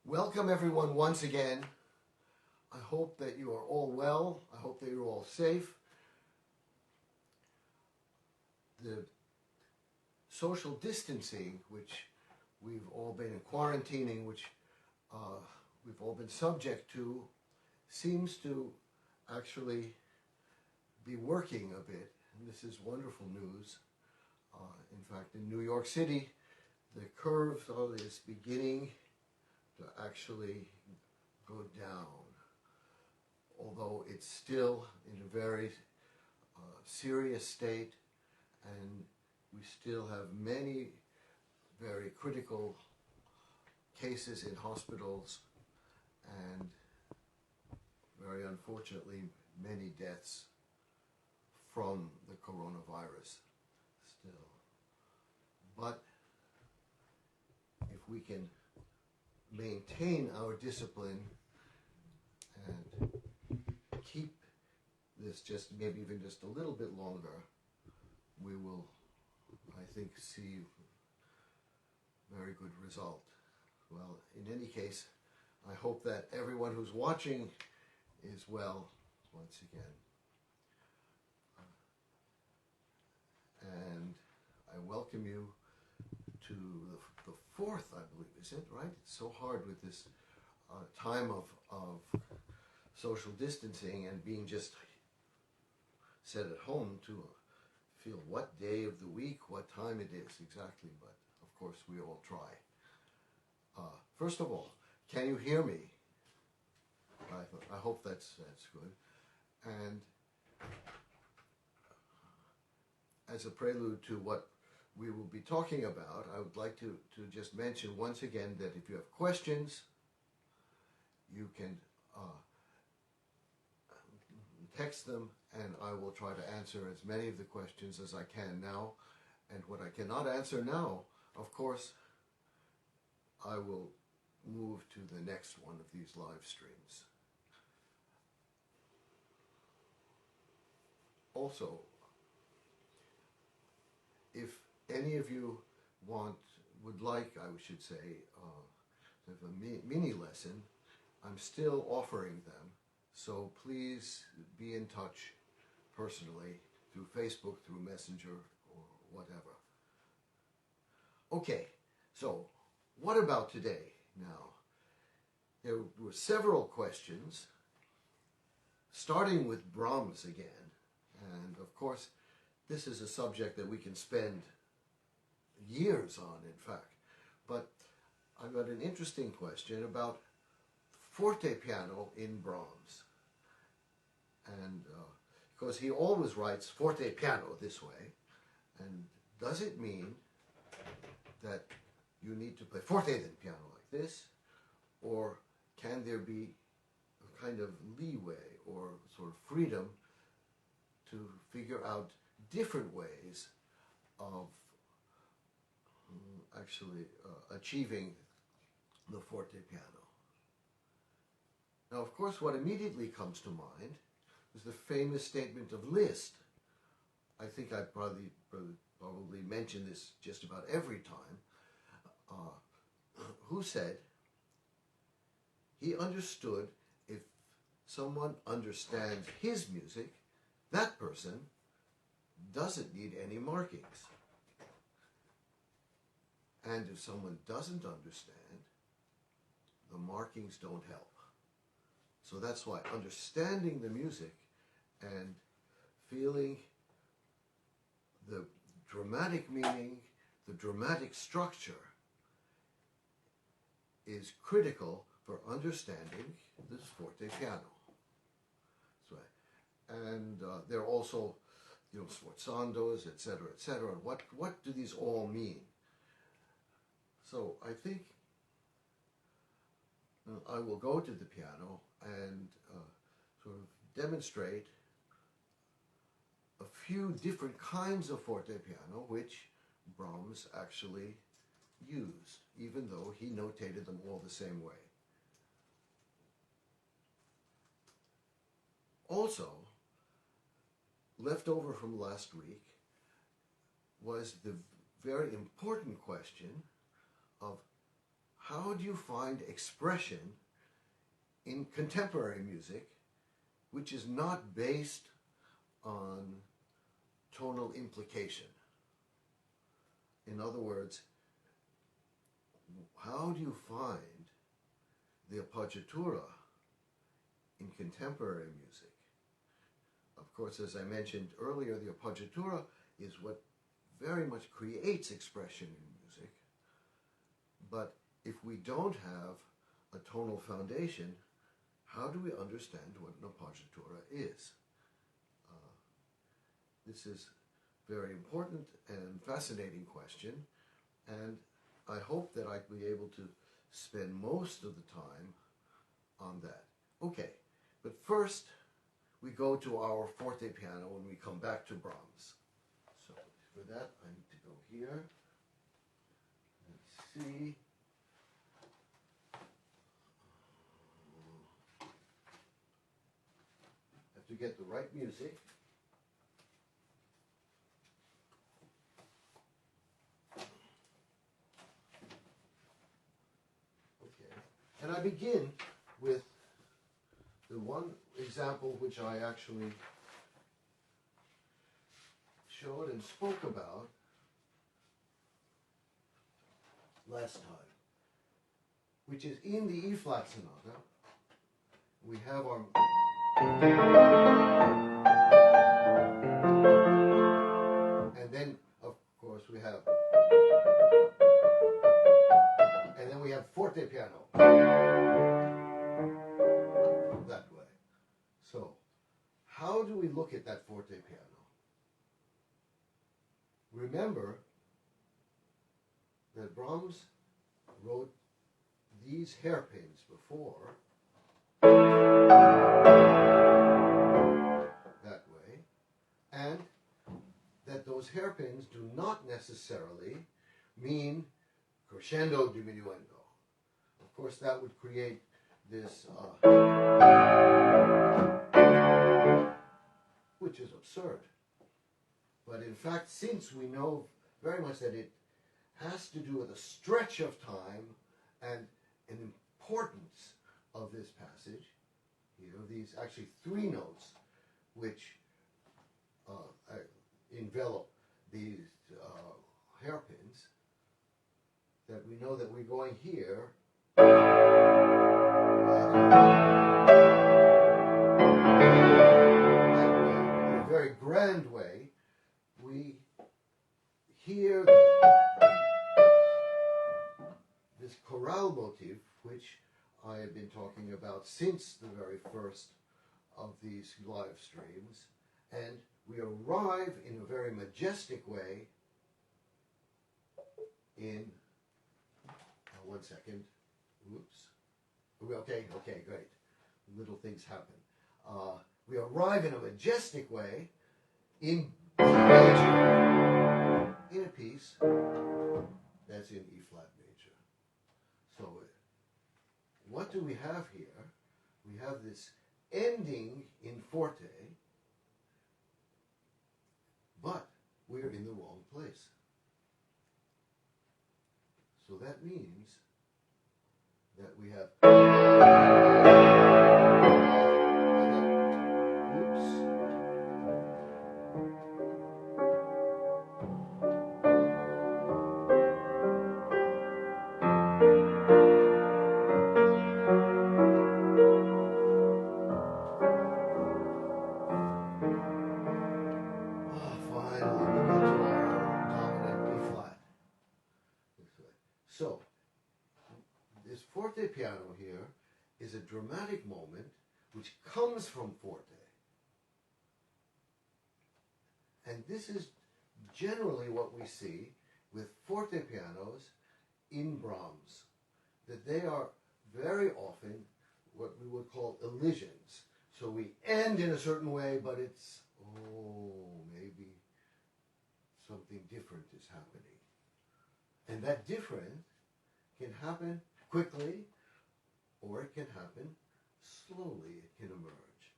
Welcome everyone once again. I hope that you are all well. I hope that you're all safe. The social distancing, which we've all been quarantining, which we've all been subject to, seems to actually be working a bit. And this is wonderful news. In fact, in New York City, the curve is beginning to actually go down, although it's still in a very serious state, and we still have many very critical cases in hospitals, and very unfortunately many deaths from the coronavirus still. But if we can maintain our discipline and keep this just maybe even just a little bit longer, we will, I think, see very good result. Well, in any case, I hope that everyone who's watching is well once again. And I welcome you to the fourth, I believe, is it, right? It's so hard with this time of social distancing and being just set at home to feel what day of the week, what time it is exactly, but of course we all try. First of all, can you hear me? I hope that's good. And as a prelude to what we will be talking about, I would like to just mention once again that if you have questions, you can text them, and I will try to answer as many of the questions as I can now. And what I cannot answer now, of course, I will move to the next one of these live streams. Also, if any of you would like, I should say, a mini lesson, I'm still offering them. So please be in touch personally through Facebook, through Messenger, or whatever. Okay, so what about today now? There were several questions, starting with Brahms again. And of course, this is a subject that we can spend years on, in fact. But I've got an interesting question about forte piano in Brahms. And because he always writes forte piano this way, and does it mean that you need to play forte than piano like this, or can there be a kind of leeway or sort of freedom to figure out different ways of actually achieving the forte piano? Now, of course, what immediately comes to mind is the famous statement of Liszt. I think I probably mention this just about every time, who said he understood if someone understands his music, that person doesn't need any markings. And if someone doesn't understand, the markings don't help. So that's why understanding the music and feeling the dramatic meaning, the dramatic structure, is critical for understanding this forte piano. That's right. And there are also, sforzandos, etc., etc. What do these all mean? So I think I will go to the piano and sort of demonstrate a few different kinds of forte piano which Brahms actually used, even though he notated them all the same way. Also, left over from last week was the very important question of how do you find expression in contemporary music which is not based on tonal implication? In other words, how do you find the appoggiatura in contemporary music? Of course, as I mentioned earlier, the appoggiatura is what very much creates expression in music. But if we don't have a tonal foundation, how do we understand what an appoggiatura is? This is a very important and fascinating question, and I hope that I'll be able to spend most of the time on that. Okay, but first we go to our forte piano when we come back to Brahms. So for that I need to go here. Let's see. Have to get the right music. And I begin with the one example which I actually showed and spoke about last time, which is in the E-flat sonata. We have our and then of course we have forte piano that way. So how do we look at that forte piano? Remember that Brahms wrote these hairpins before that way, and that those hairpins do not necessarily mean crescendo diminuendo. Of course, that would create this, which is absurd. But in fact, since we know very much that it has to do with a stretch of time and an importance of this passage, these actually three notes which envelop these hairpins, that we know that we're going here in a very grand way. We hear this chorale motif, which I have been talking about since the very first of these live streams, and we arrive in a very majestic way in, one second, oops, okay, great, little things happen. We arrive in a majestic way in B major, in a piece that's in E-flat major. So what do we have here? We have this ending in forte, but we're in the wrong place. So that means that we have, so, this forte piano here is a dramatic moment which comes from forte. And this is generally what we see with forte pianos in Brahms, that they are very often what we would call elisions. So we end in a certain way, but it's, maybe something different is happening. And that different can happen quickly, or it can happen slowly. It can emerge.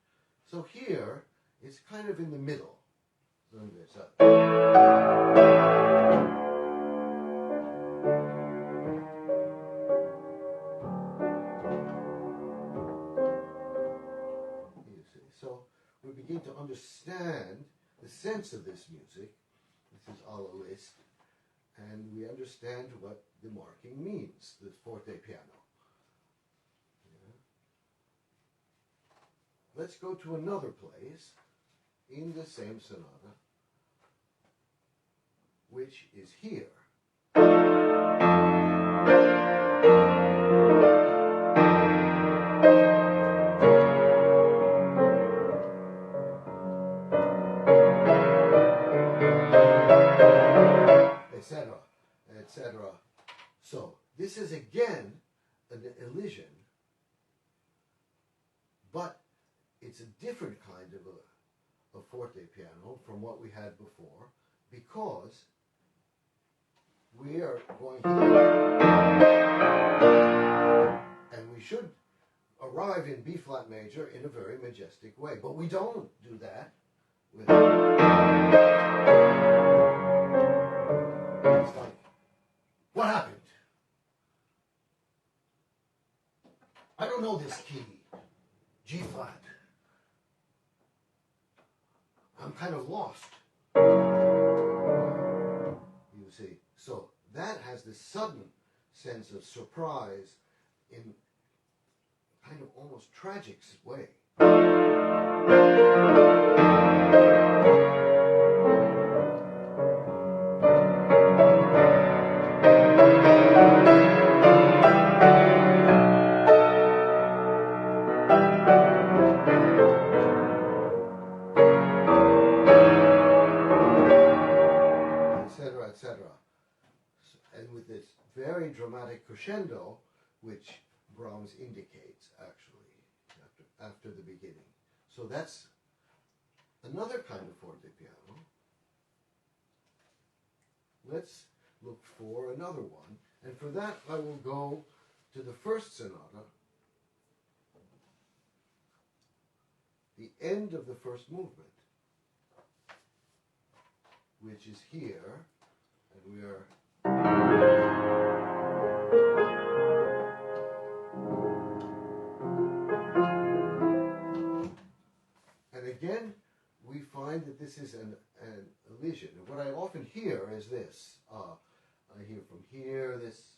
So here, it's kind of in the middle. understand the sense of this music. This is alla list, and we understand what the marking means, the forte piano. Yeah. Let's go to another place in the same sonata, which is here. Etc., etc. So this is again an elision, but it's a different kind of a forte piano from what we had before, because we are going here, and we should arrive in B flat major in a very majestic way, but we don't do that with. It's like, what happened? I don't know this key, G flat. I'm kind of lost. You see, so that has this sudden sense of surprise in kind of almost tragic way. Etc. And with this very dramatic crescendo, which Brahms indicates actually after the beginning. So that's another kind of forte piano. Let's look for another one, and for that I will go to the first sonata, the end of the first movement, which is here. And we are and again we find that this is an elision. And what I often hear is this. I hear from here this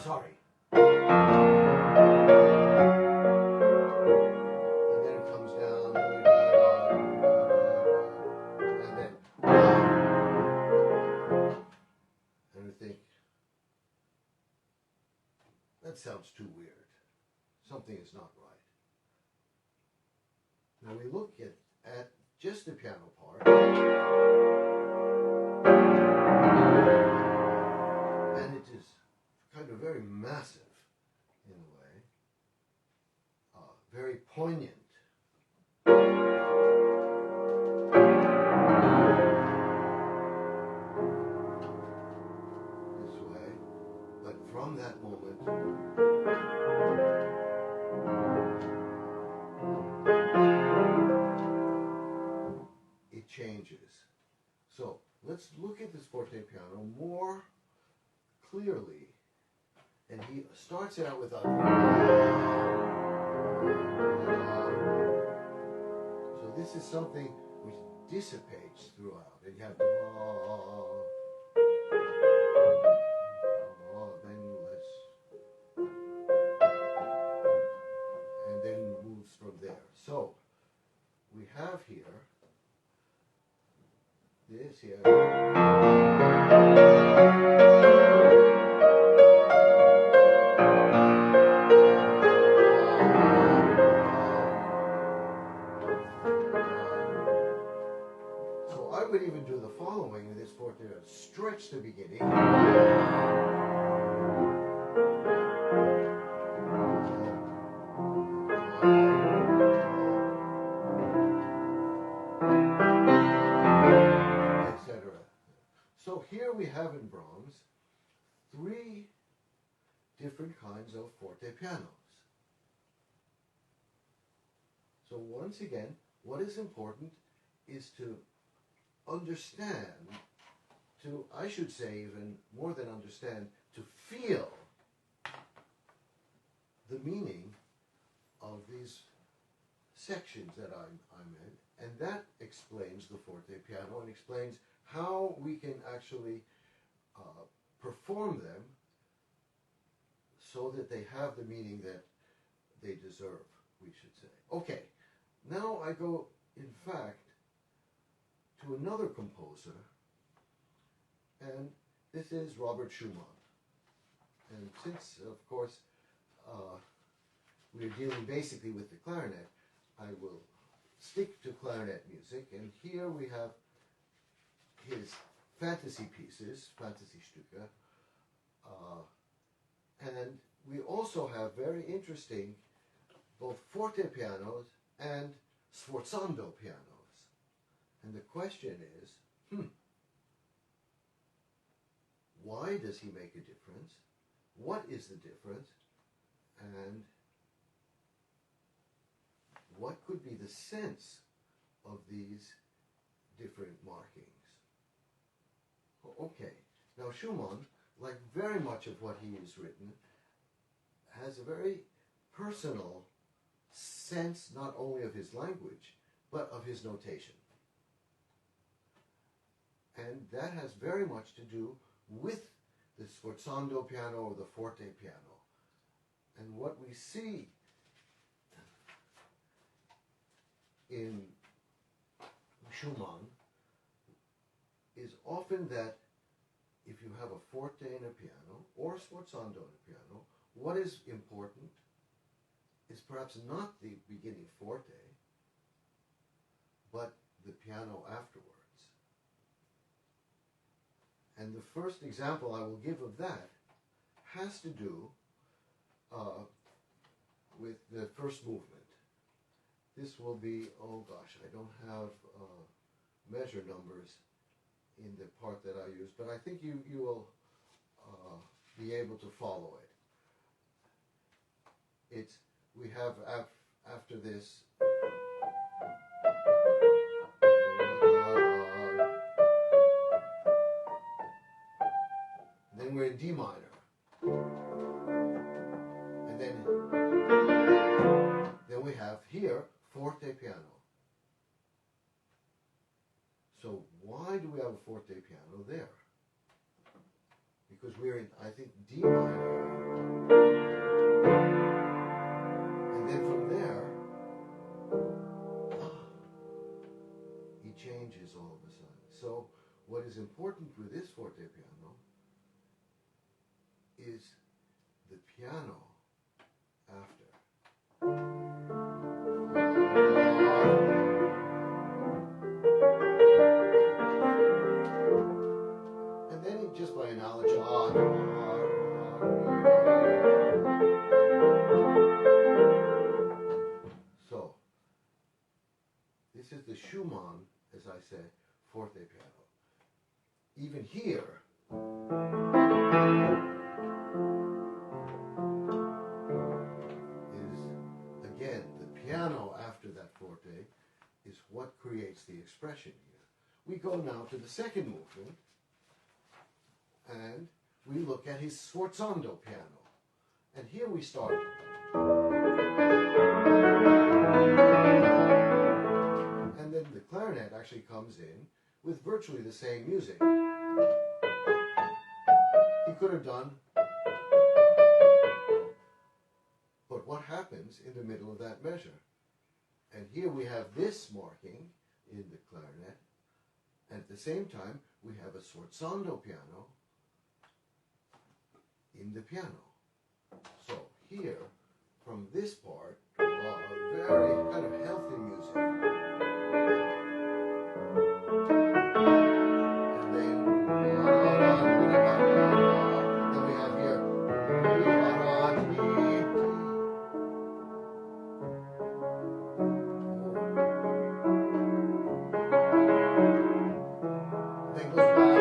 sorry. And then it comes down, and then and we think, that sounds too weird. Something is not right. Now we look at just the piano part, and it is kind of very massive in a way, very poignant. This way, but from that moment, it changes. So let's look at this forte piano more clearly. And he starts out with a. So this is something which dissipates throughout. And you have and then moves from there. So we have here this here. So I would even do the following with this forte, stretch the beginning. So here we have in Brahms 3 different kinds of forte pianos. So once again, what is important is to understand, I should say even more than understand, to feel the meaning of these sections that I'm in, and that explains the forte piano and explains how we can actually perform them so that they have the meaning that they deserve, we should say. Okay, now I go, in fact, to another composer, and this is Robert Schumann. And since, of course, we're dealing basically with the clarinet, I will stick to clarinet music, and here we have his fantasy pieces, Fantasy-Stücke, and we also have very interesting both forte pianos and sforzando pianos. And the question is, why does he make a difference? What is the difference? And what could be the sense of these different markings? Okay, now Schumann, like very much of what he has written, has a very personal sense not only of his language, but of his notation. And that has very much to do with the sforzando piano or the forte piano. And what we see in Schumann is often that if you have a forte in a piano or a sforzando in a piano, what is important is perhaps not the beginning forte, but the piano afterwards. And the first example I will give of that has to do with the first movement. This will be, oh gosh, I don't have measure numbers in the part that I use, but I think you will be able to follow it. We have after this, then we're in D minor, and then we have here forte piano. So why do we have a forte piano there? Because we're in, I think, D minor, and then from there, he changes all of a sudden. So what is important with this forte piano is the piano after. And then just by analogy, so this is the Schumann, as I say, forte piano. Even here, again, the piano after that forte is what creates the expression here. We go now to the second movement, and we look at his sforzando piano. And here we start. And then the clarinet actually comes in with virtually the same music. He could have done. But what happens in the middle of that measure? And here we have this marking in the clarinet, and at the same time we have a sforzando piano in the piano. So here, from this part, very kind of healthy music. And then we have here. Then goes back.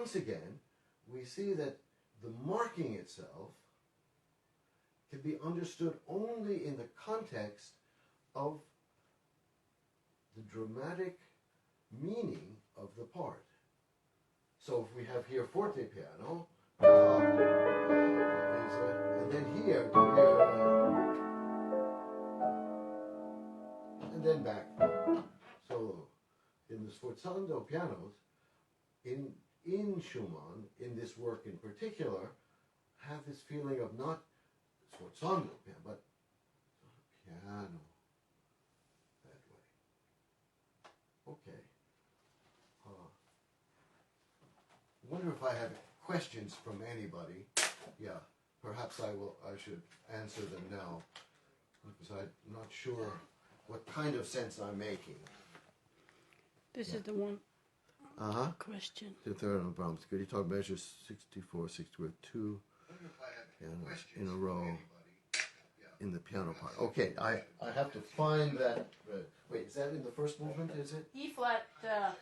once again, we see that the marking itself can be understood only in the context of the dramatic meaning of the part. So if we have here forte piano, and then here, and then back solo. In the sforzando pianos, in Schumann, in this work in particular, have this feeling of not sforzando piano, but piano that way. Okay. I wonder if I have questions from anybody. Yeah, perhaps I should answer them now, because I'm not sure what kind of sense I'm making. This is the one question. The third on Brahms. Could you talk measures 64, 64, 2 pianos in a row in the piano part? Okay, I have to find that. Wait, is that in the first movement, is it? E flat,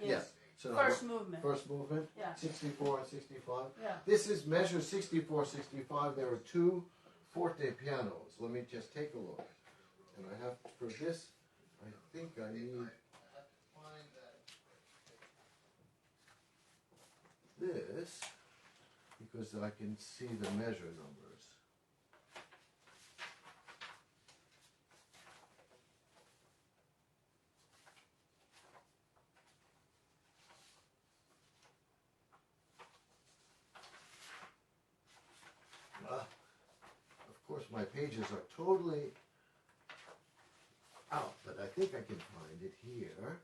yes. So First movement. First movement? Yeah. 64 and 65? Yeah. This is measure 64, 65. There are two forte pianos. Let me just take a look. And I have, for this, I think I need... this, because I can see the measure numbers. Of course, my pages are totally out, but I think I can find it here.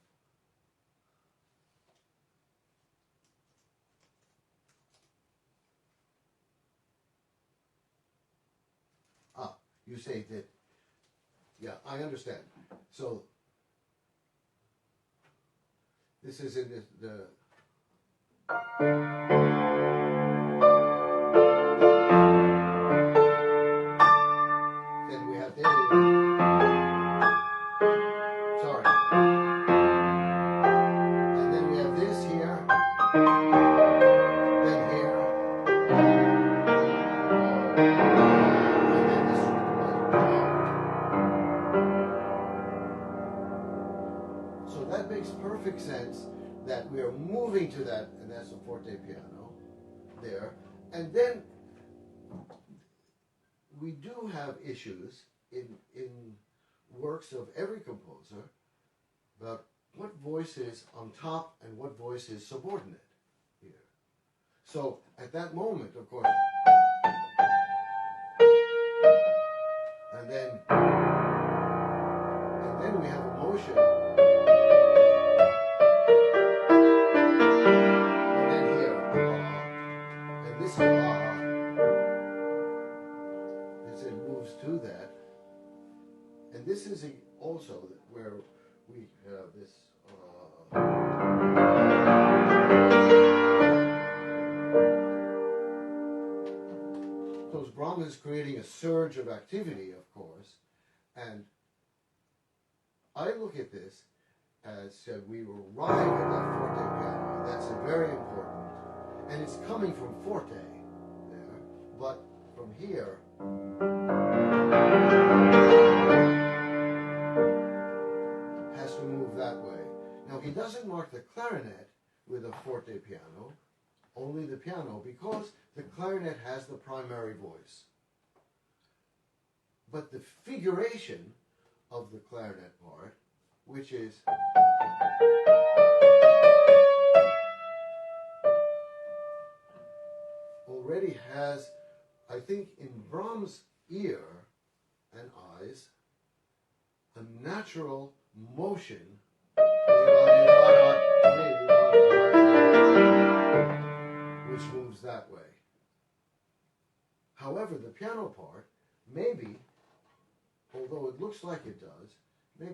You say that, yeah, I understand. So, this is in the then we have the sorry. And then we have this here, then here. So that makes perfect sense that we are moving to that, and that's a forte piano there. And then we do have issues in works of every composer about what voice is on top and what voice is subordinate here. So at that moment, of course, and then we have a motion. And then here, and this as it moves to that. And this is also where we have this. Because Brahms is creating a surge of activity, of course, and I look at this as we arrive at that forte piano. That's very important, and it's coming from forte there, but from here. Has to move that way. Now he doesn't mark the clarinet with a forte piano, only the piano, because the clarinet has the primary voice. But the figuration of the clarinet part, which is already has, I think, in Brahms' ear and eyes, a natural motion which moves that way. However, the piano part, maybe, although it looks like it does,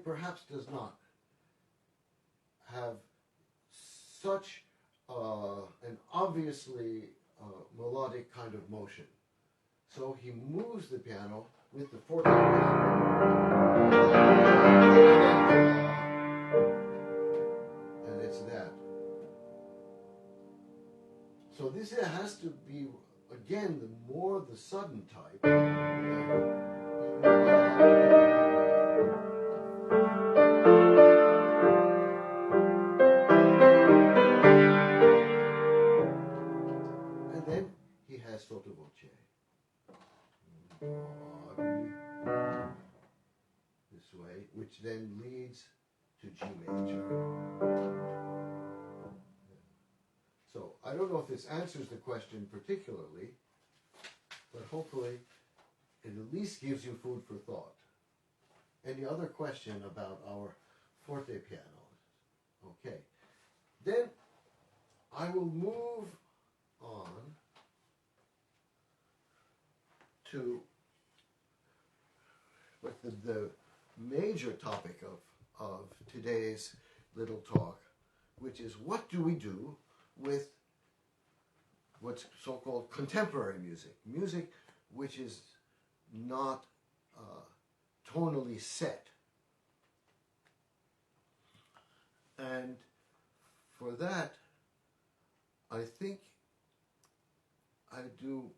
perhaps does not have such an obviously melodic kind of motion. So he moves the piano with the forte and it's that. So So this has to be, again, the more the sudden type. And then he has sottovoce. This way, which then leads to G major. So I don't know if this answers the question particularly, but hopefully it at least gives you food for thought. Any other question about our forte piano? Okay. Then I will move on to the major topic of today's little talk, which is what do we do with what's so-called contemporary music, music which is not tonally set. And for that, I think I do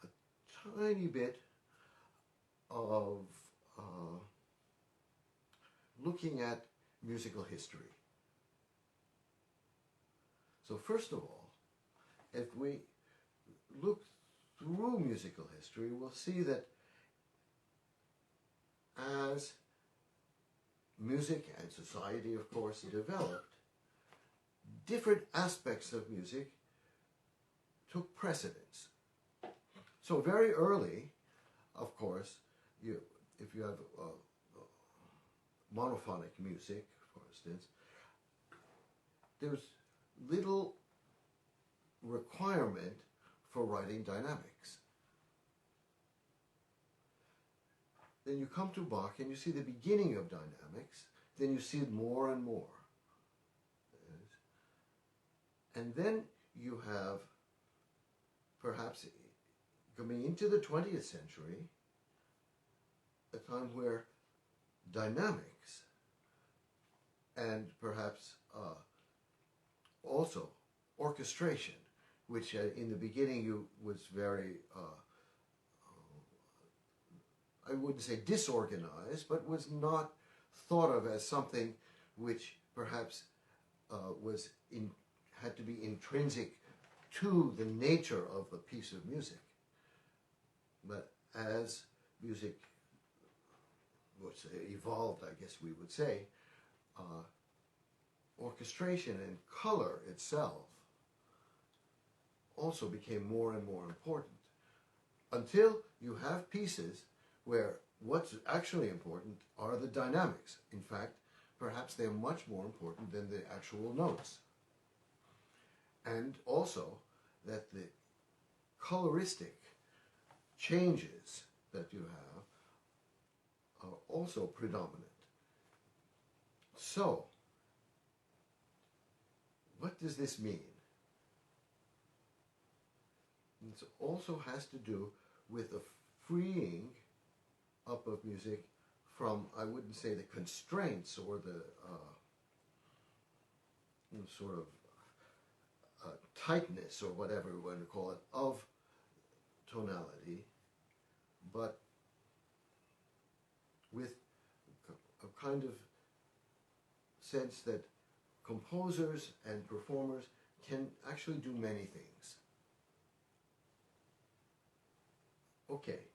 a tiny bit of looking at musical history. So first of all, if we look through musical history, we'll see that as music and society, of course, developed, different aspects of music took precedence. So very early, of course, if you have monophonic music, for instance, there's little requirement for writing dynamics. Then you come to Bach and you see the beginning of dynamics, then you see it more and more. And then you have, perhaps coming into the 20th century, a time where dynamics and perhaps also orchestration, which in the beginning was very, I wouldn't say disorganized, but was not thought of as something which perhaps had to be intrinsic to the nature of a piece of music. But as music evolved, I guess we would say, orchestration and color itself also became more and more important, until you have pieces where what's actually important are the dynamics. In fact, perhaps they're much more important than the actual notes. And also that the coloristic changes that you have are also predominant. So, what does this mean? It also has to do with the freeing up of music from, I wouldn't say the constraints or the sort of tightness or whatever we want to call it of tonality, but with a kind of sense that composers and performers can actually do many things. Okay,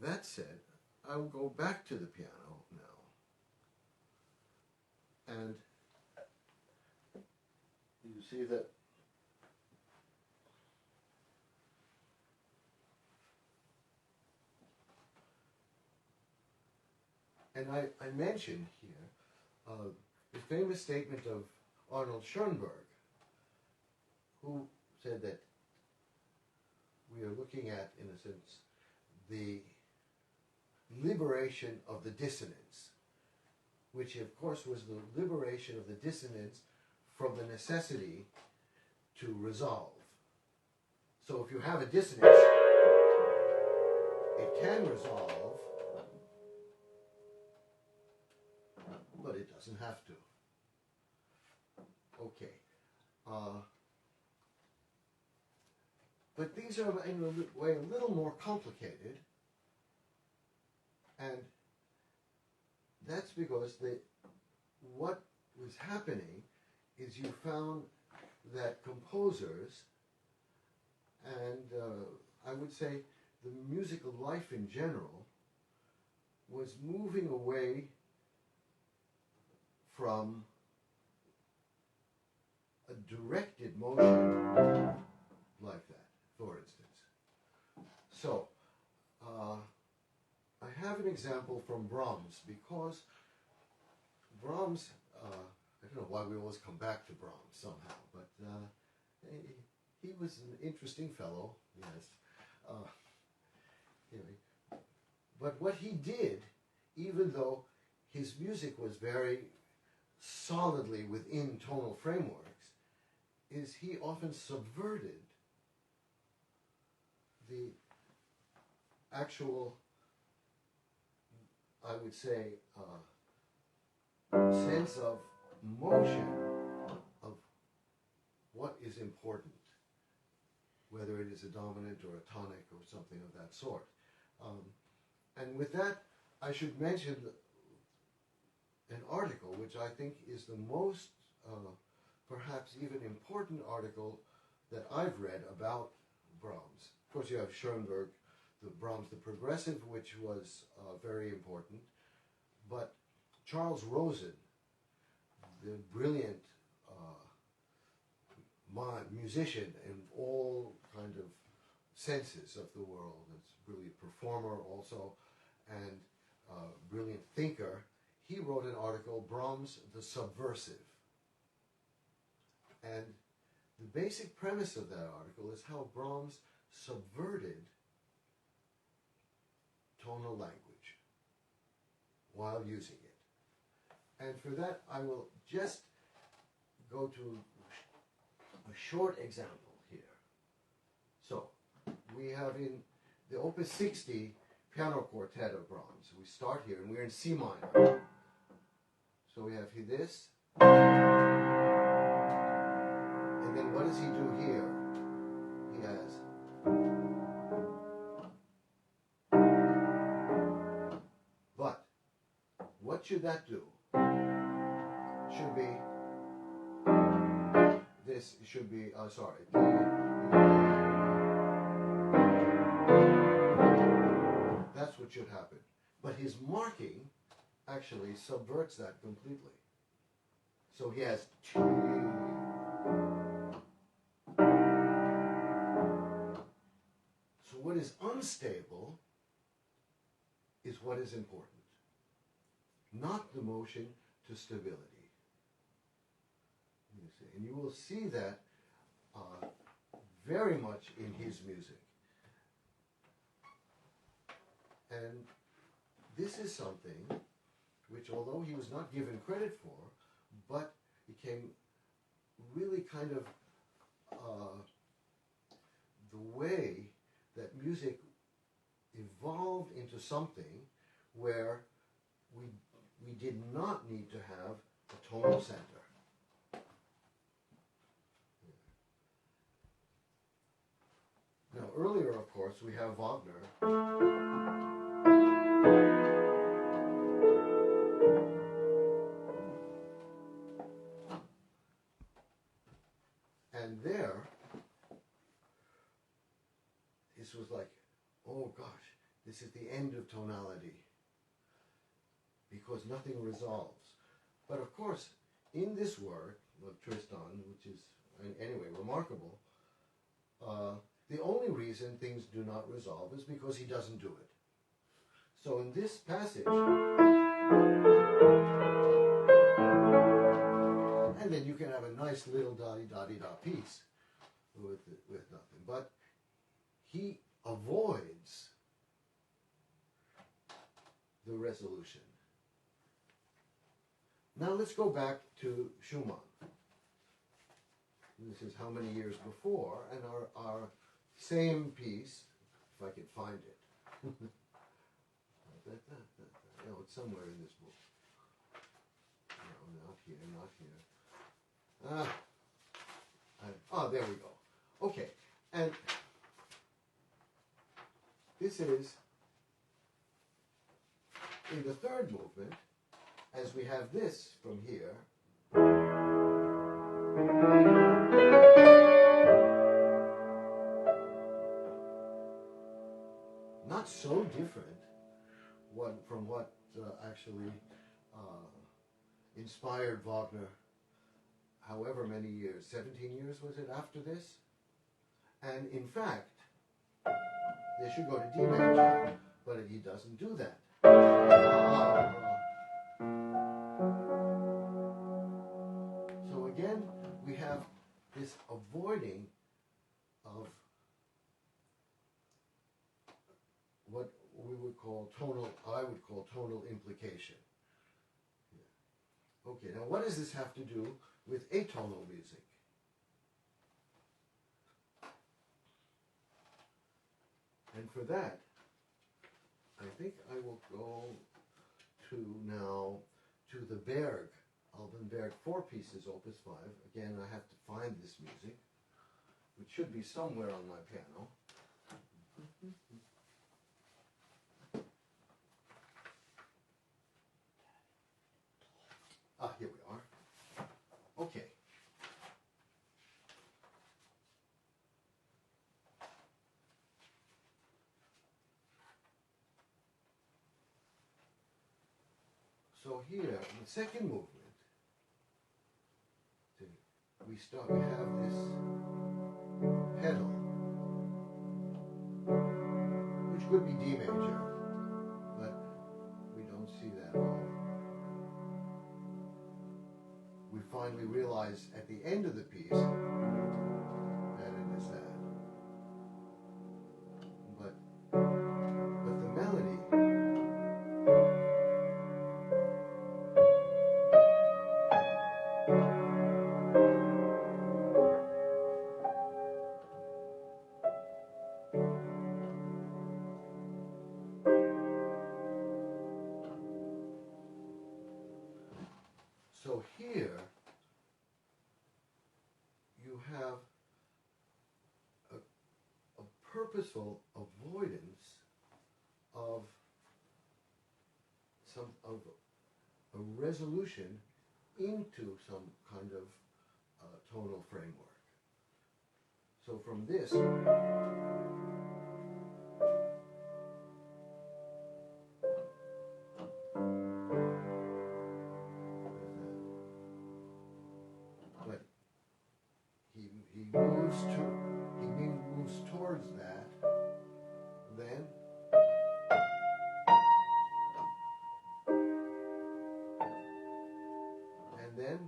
that said, I will go back to the piano now, and you see that and I mentioned here the famous statement of Arnold Schoenberg, who said that we are looking at, in a sense, the liberation of the dissonance, which of course was the liberation of the dissonance from the necessity to resolve. So if you have a dissonance, it can resolve, but it doesn't have to. Okay. But these are in a way a little more complicated, and that's because what was happening is you found that composers and I would say the musical life in general was moving away from a directed motion like that, for instance. So, I have an example from Brahms, because Brahms, I don't know why we always come back to Brahms somehow, but he was an interesting fellow, yes. Anyway. But what he did, even though his music was very solidly within tonal frameworks, is he often subverted the actual, I would say, sense of motion of what is important, whether it is a dominant or a tonic or something of that sort. And with that, I should mention an article which I think is the most, perhaps even important article that I've read about Brahms. Of course, you have Schoenberg, Brahms the Progressive, which was very important, but Charles Rosen, the brilliant musician in all kind of senses of the world, it's a brilliant performer also, and brilliant thinker, he wrote an article, Brahms the Subversive. And the basic premise of that article is how Brahms subverted tonal language while using it. And for that, I will just go to a short example here. So, we have in the Opus 60 piano quartet of Brahms, we start here, and we're in C minor. So we have this, and then what does he do here? He has but what should that do? Should be this should be sorry. That's what should happen. But his marking actually subverts that completely. So he has two. So what is unstable is what is important, not the motion to stability. You see, and you will see that very much in his music. And this is something which, although he was not given credit for, but became really kind of the way that music evolved into something where we did not need to have a tonal center. Now, earlier, of course, we have Wagner. And there, this was like, oh gosh, this is the end of tonality, because nothing resolves. But of course, in this work of Tristan, which is anyway remarkable, the only reason things do not resolve is because he doesn't do it. So in this passage, and then you can have a nice little da-di-da-di-da piece with nothing. But he avoids the resolution. Now let's go back to Schumann. This is how many years before, and our same piece, if I can find it. No, it's somewhere in this book. No, not here, not here. There we go. Okay, and this is, in the third movement, as we have this from here, not so different from what actually inspired Wagner, however many years, 17 years was it after this? And in fact, they should go to D major, but he doesn't do that. So again, we have this avoiding of what we would call tonal, I would call tonal implication. Okay, now what does this have to do with atonal music? And for that, I think I will go to now to the Berg, Alban Berg, 4 pieces, Opus 5. Again, I have to find this music, which should be somewhere on my piano. Ah, here we are. Okay. So here, in the second movement, we have this pedal, which could be D major, but we don't see that at all. We finally realize at the end of the piece that it is that. But the melody so here you have a purposeful avoidance of a resolution into some kind of tonal framework. So from this, but he moves towards that, then and then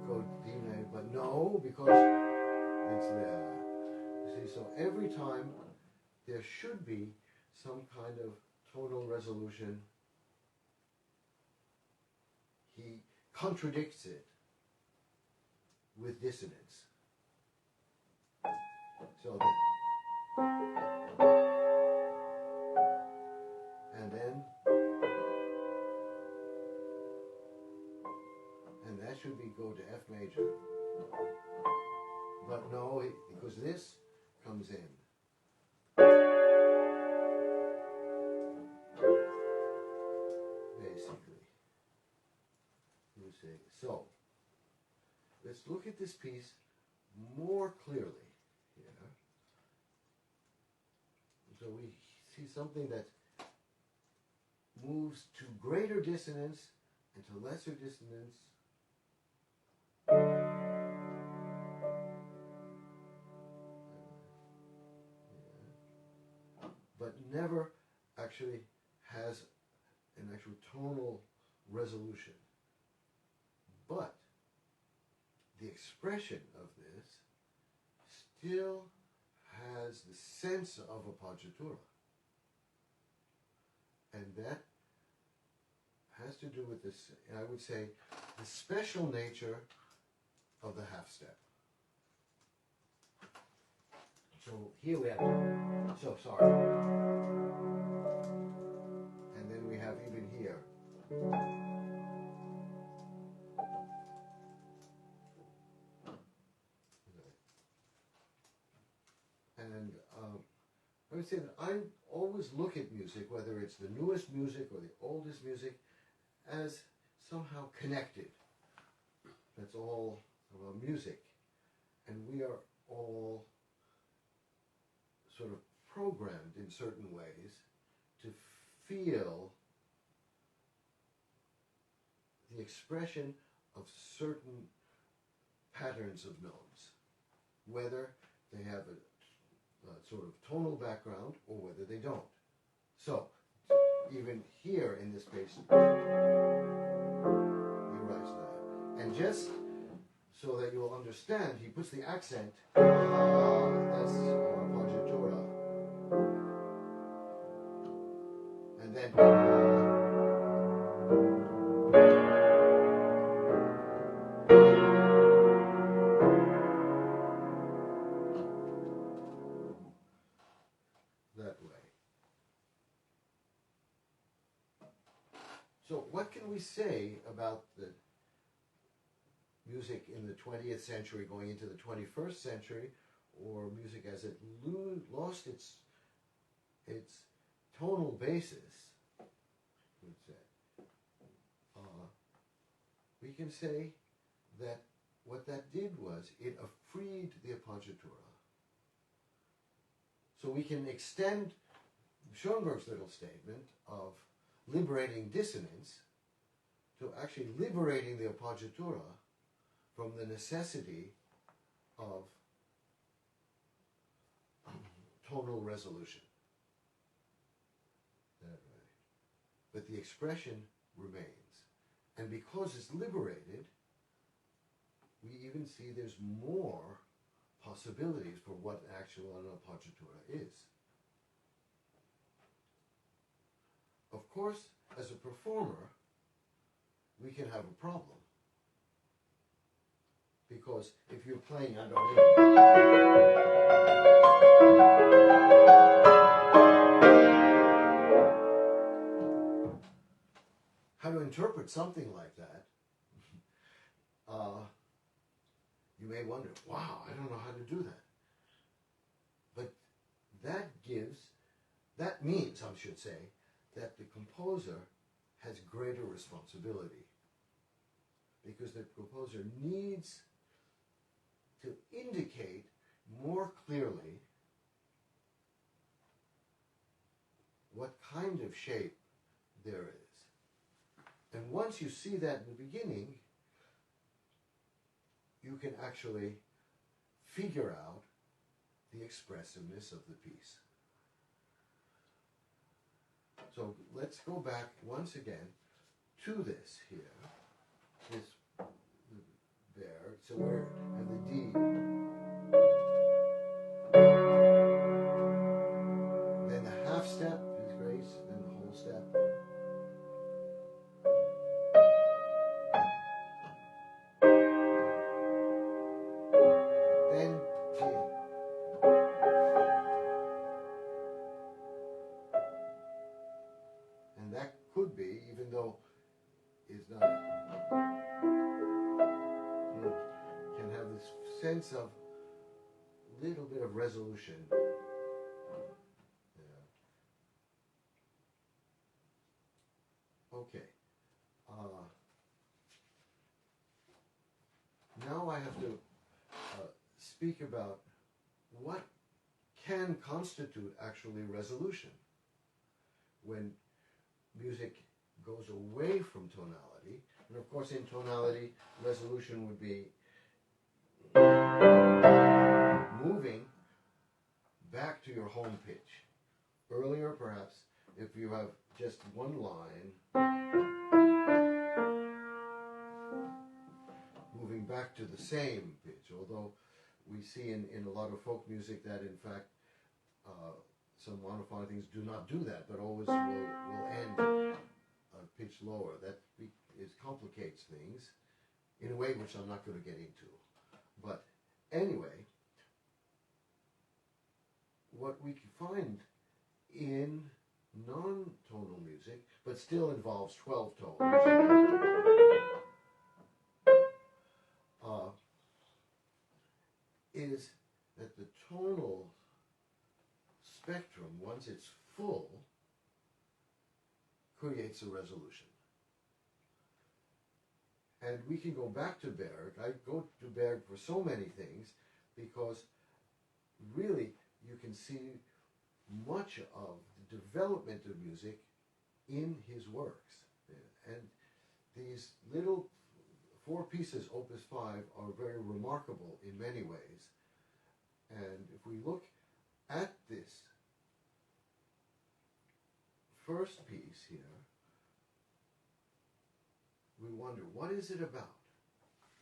go D major, but no, because it's there. You see, so every time there should be some kind of tonal resolution. He contradicts it with dissonance. So that, and that should be go to F major. But no, because this comes in. Basically. You see. So, let's look at this piece more clearly here. So we see something that moves to greater dissonance and to lesser dissonance. But never actually has an actual tonal resolution. But the expression of this still has the sense of a poggiatura. And that has to do with this, I would say, the special nature of the half step. So here we have, so sorry. And then we have even here. And would say that I always look at music, whether it's the newest music or the oldest music, as somehow connected. That's all about music. And we are all sort of programmed in certain ways to feel the expression of certain patterns of notes, whether they have a sort of tonal background or whether they don't. So, even here in this piece, he writes that. And just so that you'll understand, he puts the accent, that's appoggiatura. And then, that way. So what can we say about the music in the 20th century going into the 21st century, or music as it lost its tonal basis? We can say that what that did was it freed the appoggiatura. So we can extend Schoenberg's little statement of liberating dissonance to actually liberating the appoggiatura from the necessity of tonal resolution. That way. But the expression remains. And because it's liberated, we even see there's more possibilities for what actual an appoggiatura is. Of course, as a performer, we can have a problem. Because if you're playing how to interpret something like that, you may wonder, wow, I don't know how to do that. But that means, I should say, that the composer has greater responsibility. Because the composer needs to indicate more clearly what kind of shape there is. And once you see that in the beginning, you can actually figure out the expressiveness of the piece. So let's go back once again to this here. This there. So we're at the D. Then the half step is grace, then the whole step. Then G. And that could be, even though it's not, can have this sense of little bit of resolution. Okay. Now I have to speak about what can constitute actually resolution when music goes away from tonality. And of course in tonality, resolution would be moving back to your home pitch. Earlier perhaps, if you have just one line, moving back to the same pitch, although we see in a lot of folk music that in fact some monophonic things do not do that, but always will end a pitch lower. That complicates things in a way which I'm not going to get into. But anyway, what we can find in non-tonal music, but still involves 12 tones, is that the tonal spectrum, once it's full, creates a resolution. And we can go back to Berg. I go to Berg for so many things because really you can see much of the development of music in his works. And these little 4 pieces, Opus 5, are very remarkable in many ways. And if we look at this first piece here, we wonder, what is it about?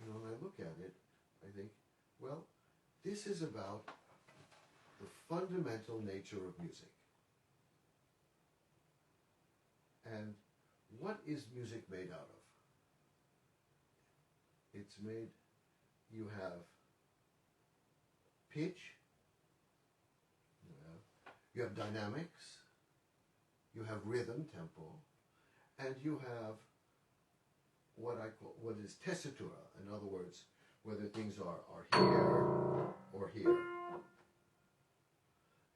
And when I look at it, I think, well, this is about the fundamental nature of music. And what is music made out of? It's made, you have pitch, you have dynamics, you have rhythm, tempo, and you have what is tessitura, in other words, whether things are here or here.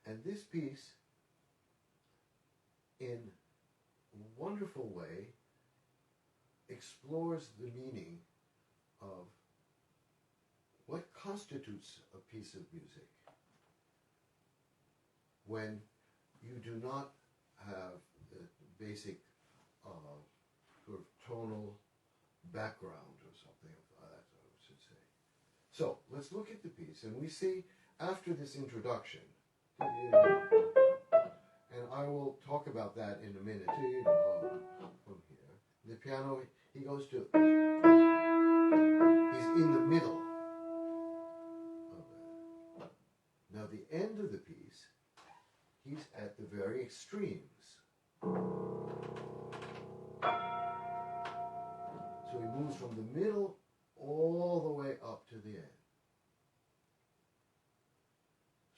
And this piece, in a wonderful way, explores the meaning of what constitutes a piece of music when you do not have the basic sort of tonal background or something of that, I should say. So let's look at the piece, and we see after this introduction, and I will talk about that in a minute. From here, the piano, he goes to, he's in the middle of it. Now the end of the piece, he's at the very extremes. So he moves from the middle all the way up to the end.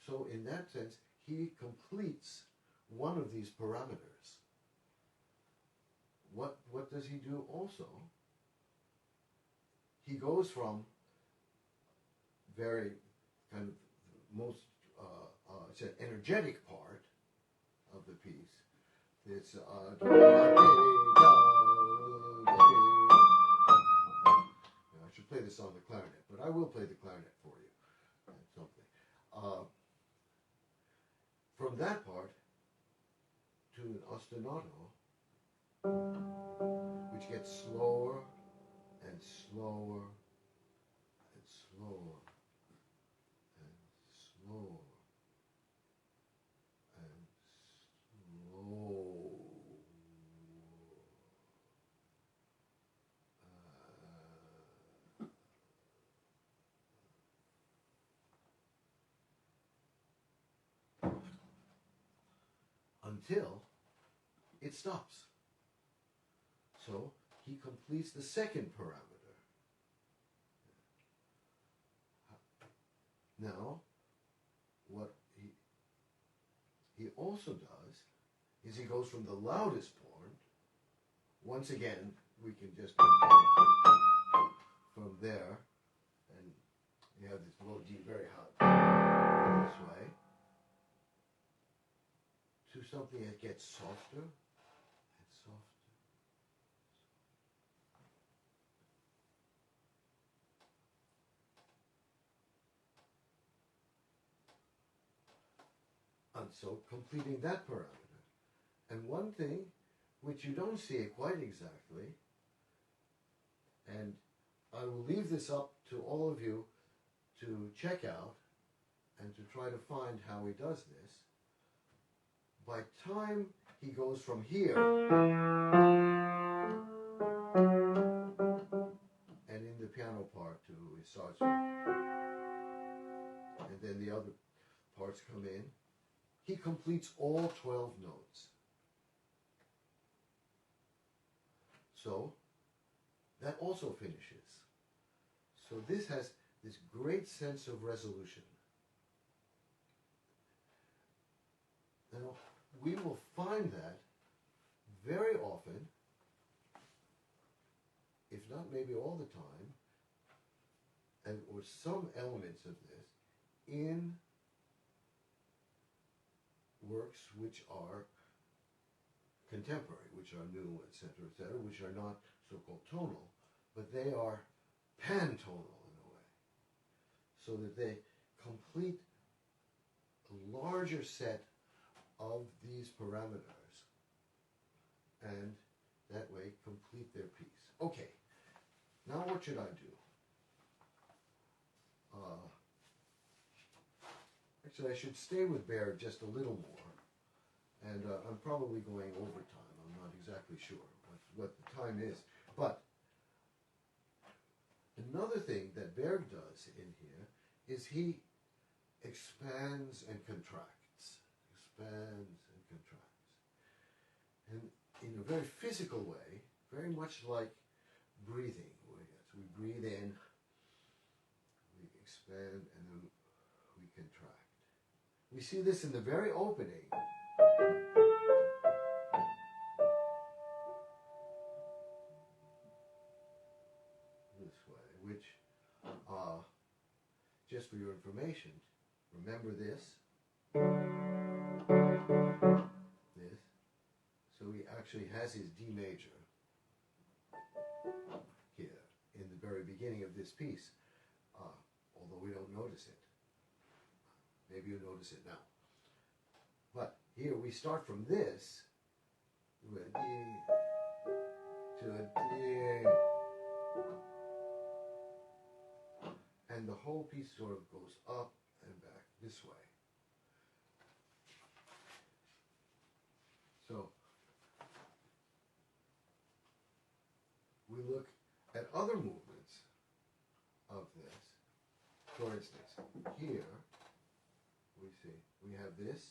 So in that sense, he completes one of these parameters. What does he do also? He goes from very kind of most it's an energetic part of the piece. It's I should play this on the clarinet, but I will play the clarinet for you. Something. From that part to an ostinato, which gets slower and slower and slower and slower and slower. Until it stops. So he completes the second parameter. Now, what he also does is he goes from the loudest point. Once again, we can just from there, and you have this low D very high this way, to something that gets softer and softer. And so completing that parameter. And one thing which you don't see it quite exactly, and I will leave this up to all of you to check out and to try to find how he does this. By time he goes from here and in the piano part to he starts with, and then the other parts come in, he completes all 12 notes. So that also finishes. So this has this great sense of resolution. Now, we will find that very often, if not maybe all the time, and or some elements of this, in works which are contemporary, which are new, etc., which are not so-called tonal, but they are pantonal in a way, so that they complete a larger set of these parameters, and that way complete their piece. Okay, now what should I do? Actually, I should stay with Baird just a little more, and I'm probably going over time. I'm not exactly sure what the time is, but another thing that Berg does in here is he expands and contracts, and in a very physical way, very much like breathing. We breathe in, we expand, and then we contract. We see this in the very opening. This way, which, just for your information, remember this. This. So he actually has his D major here in the very beginning of this piece, although we don't notice it. Maybe you notice it now. But here we start from this to a D, to a D, and the whole piece sort of goes up and back this way. So we look at other movements of this. For instance, here we see we have this.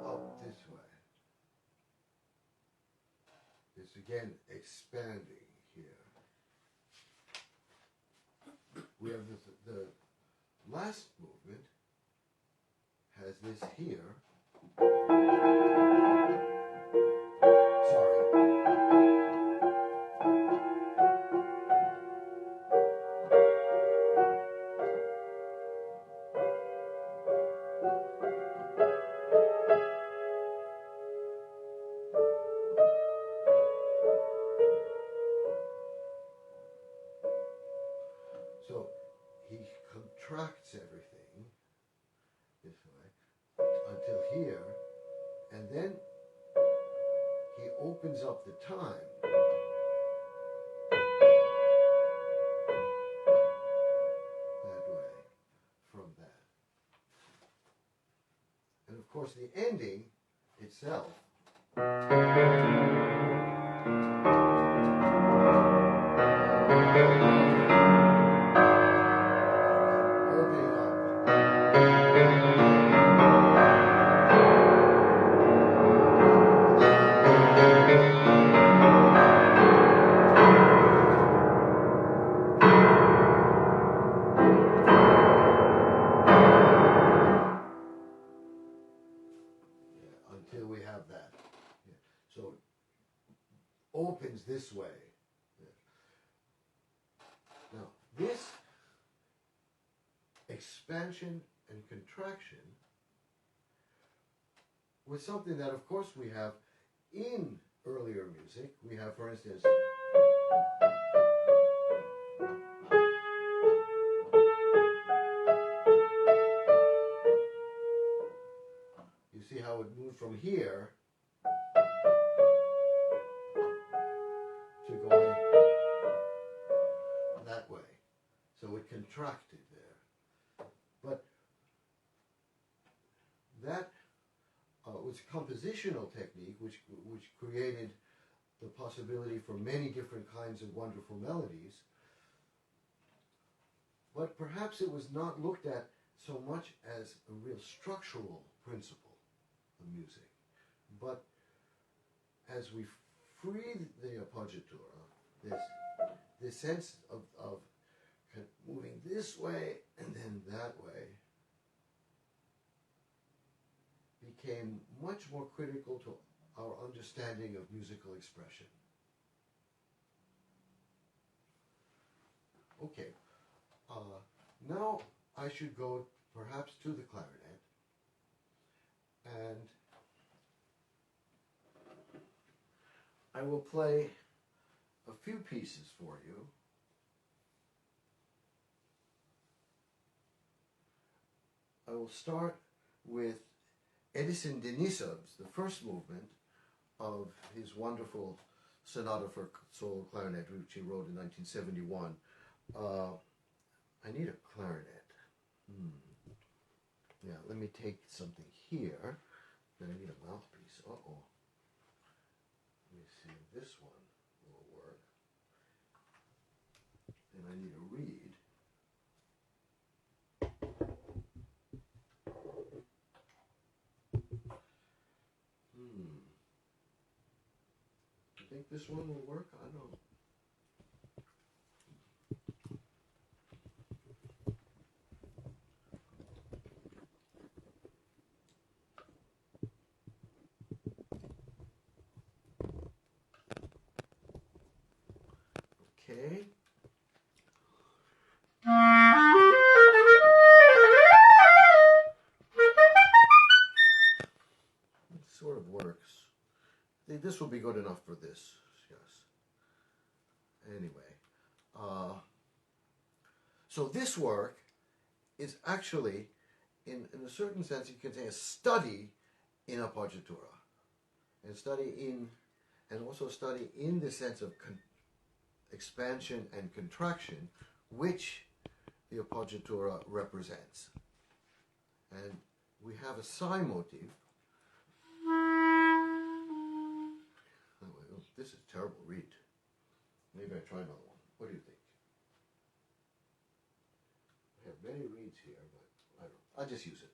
Up this way. This again expanding here. We have the last movement has this here. Sorry. So he contracts everything this way until here, and then he opens up the time that way from that. And of course the ending itself until we have that. Yeah. So opens this way. Yeah. Now this expansion and contraction was something that of course we have in earlier music. We have, for instance, you see how it moved from here to going that way. So it contracted there. But that was compositional technique which created the possibility for many different kinds of wonderful melodies. But perhaps it was not looked at so much as a real structural principle of music. But as we free the appoggiatura, this sense of moving this way and then that way became much more critical to our understanding of musical expression. Okay, Now I should go perhaps to the clarinet, and I will play a few pieces for you. I will start with Edison Denisov's, the first movement of his wonderful Sonata for Solo Clarinet, which he wrote in 1971. I need a clarinet. Yeah, let me take something here. Then I need a mouthpiece. Uh-oh. Let me see if this one will work. Then I need a reed. I think this one will work. I don't know. Okay. It sort of works. This will be good enough for this, yes. Anyway, so this work is actually, in a certain sense, you can say a study in appoggiatura, and also study in the sense of expansion and contraction, which the appoggiatura represents. And we have a psi motif. Oh, this is a terrible reed. Maybe I try another one. What do you think? I have many reeds here, but I'll just use it.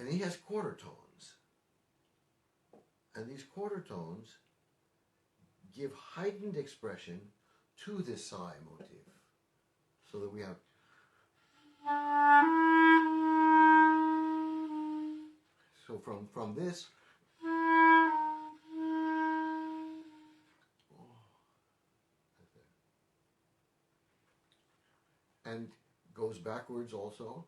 And he has quarter tones. And these quarter tones give heightened expression to this psi motif. So that we have from this and goes backwards also.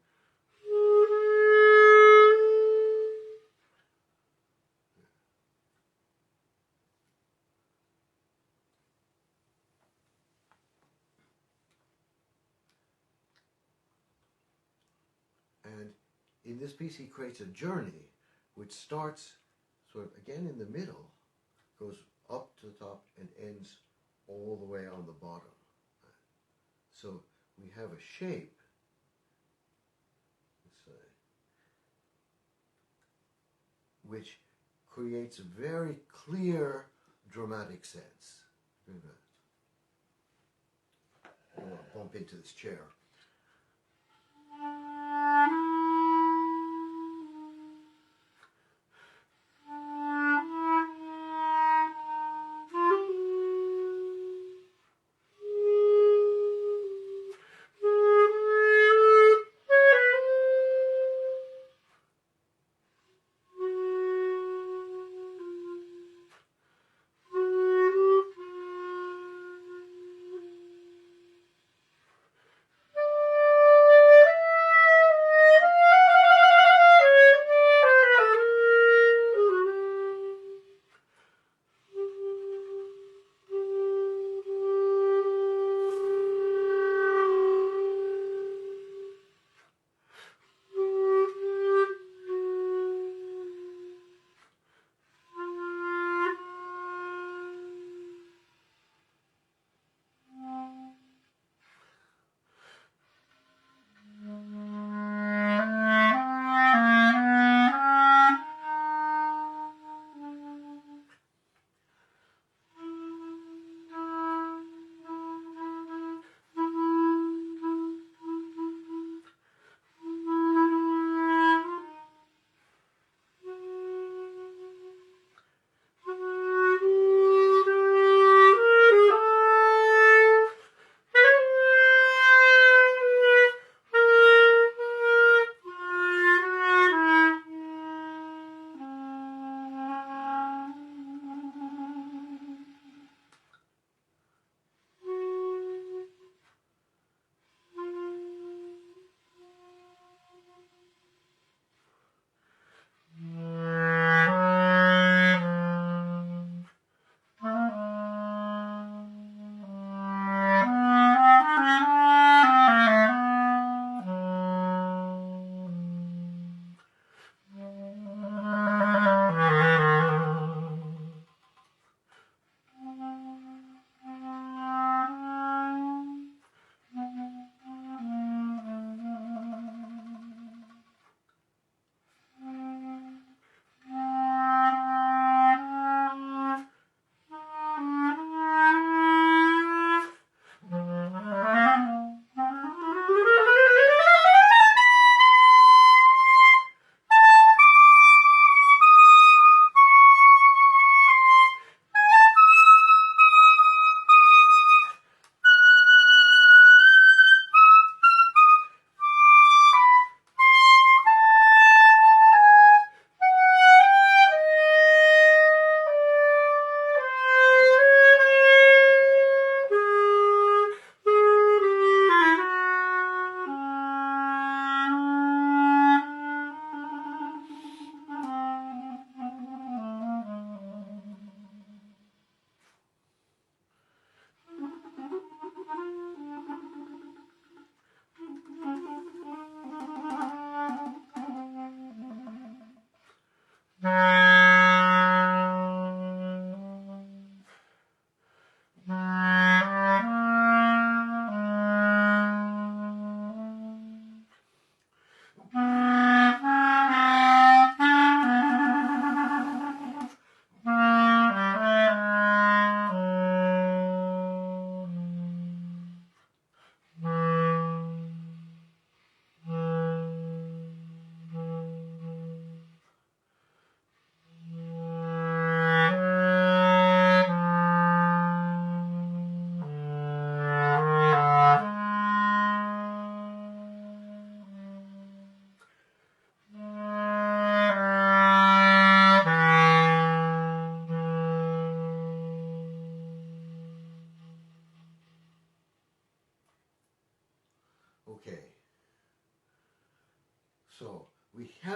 And in this piece he creates a journey which starts sort of again in the middle, goes up to the top and ends all the way on the bottom. So we have a shape, which creates a very clear dramatic sense. I don't want to bump into this chair.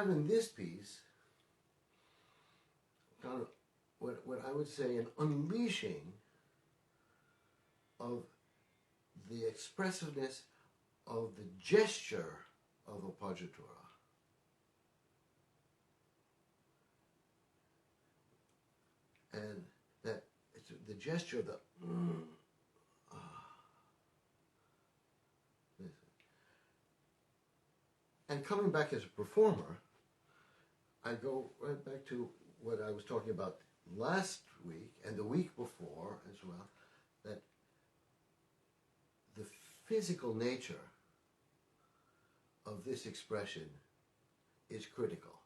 have in this piece kind of what I would say an unleashing of the expressiveness of the gesture of appoggiatura. And that it's the gesture of the and coming back as a performer, I go right back to what I was talking about last week and the week before as well, that the physical nature of this expression is critical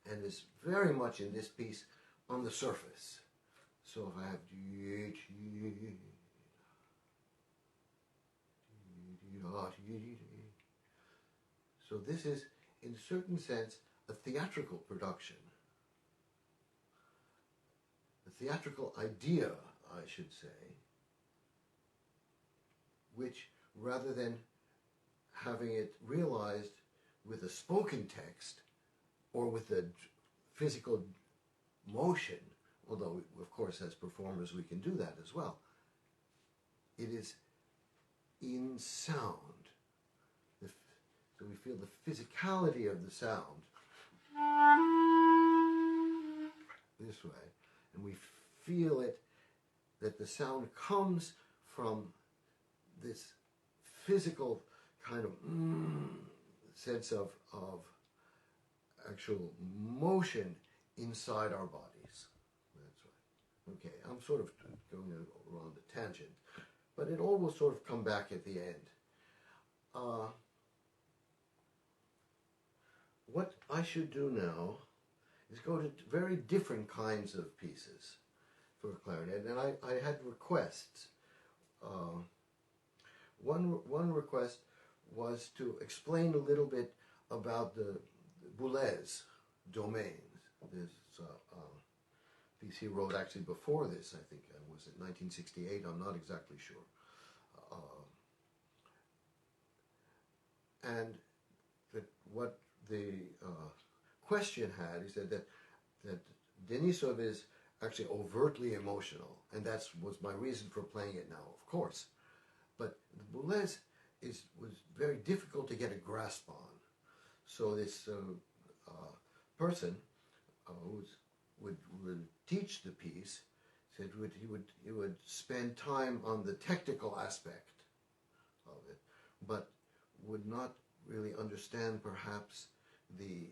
and is very much in this piece on the surface. So if I have so this is, in a certain sense, a theatrical production. A theatrical idea, I should say, which, rather than having it realized with a spoken text or with a physical motion, although, of course, as performers we can do that as well, it is in sound. So we feel the physicality of the sound this way, and we feel it, that the sound comes from this physical kind of sense of actual motion inside our bodies. That's right. Okay, I'm sort of going around a tangent, but it all will sort of come back at the end. What I should do now is go to very different kinds of pieces for clarinet, and I had requests. One request was to explain a little bit about the Boulez domains. There's a piece he wrote actually before this, I think, was it 1968? I'm not exactly sure. And what the question had, he said that Denisov is actually overtly emotional, and that was my reason for playing it now, of course. But the Boulez was very difficult to get a grasp on. So this person who would teach the piece said he would spend time on the technical aspect of it, but would not really understand perhaps the,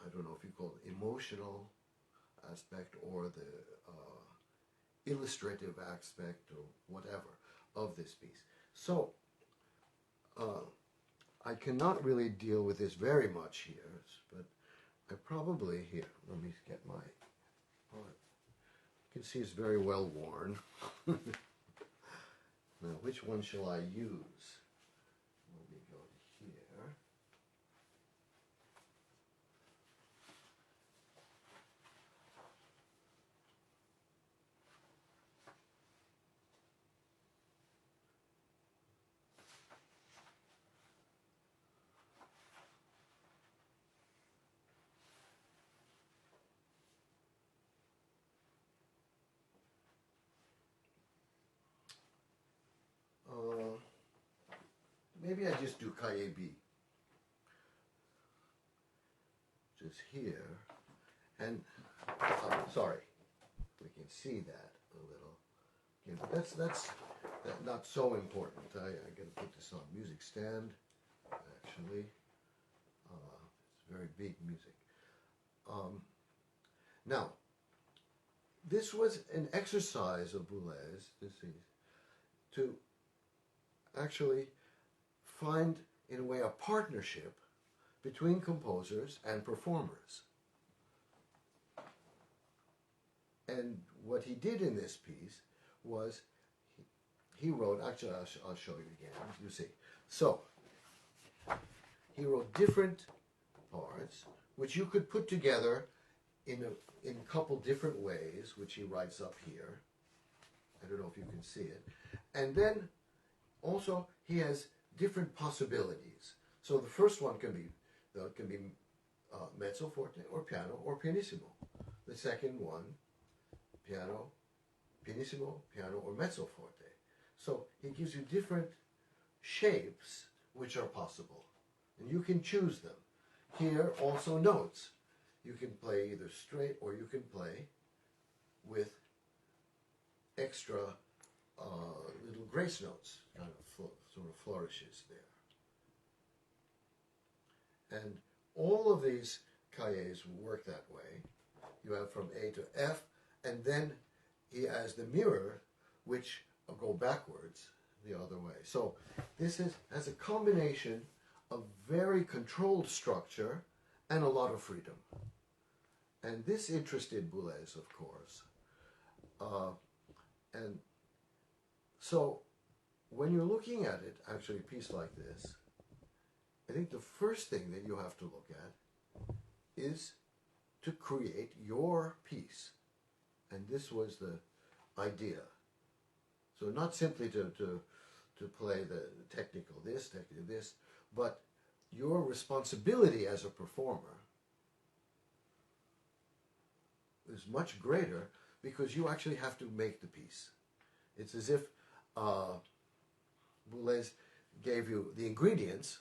I don't know if you call it emotional aspect or the illustrative aspect or whatever of this piece. So I cannot really deal with this very much here, but I probably, here, let me get my, you can see it's very well worn. Now, which one shall I use? Let me go here. Maybe I just do Cahier B. Just here. And, sorry, we can see that a little. Yeah, but that's not so important. I got to put this on music stand, actually. It's very big music. Now, this was an exercise of Boulez, to actually find, in a way, a partnership between composers and performers. And what he did in this piece was, he wrote, actually I'll show you again, you see. So, he wrote different parts, which you could put together in a couple different ways, which he writes up here. I don't know if you can see it. And then, also, he has different possibilities. So the first one can be mezzo forte or piano or pianissimo. The second one, piano, pianissimo, piano, or mezzo forte. So it gives you different shapes which are possible. And you can choose them. Here also notes. You can play either straight or you can play with extra little grace notes, kind of sort of flourishes there. And all of these cahiers work that way. You have from A to F, and then he has the mirror, which go backwards the other way. So this has a combination of very controlled structure and a lot of freedom. And this interested Boulez, of course. And so when you're looking at it, actually a piece like this, I think the first thing that you have to look at is to create your piece. And this was the idea. So not simply to play the technical this, but your responsibility as a performer is much greater because you actually have to make the piece. It's as if Boulez gave you the ingredients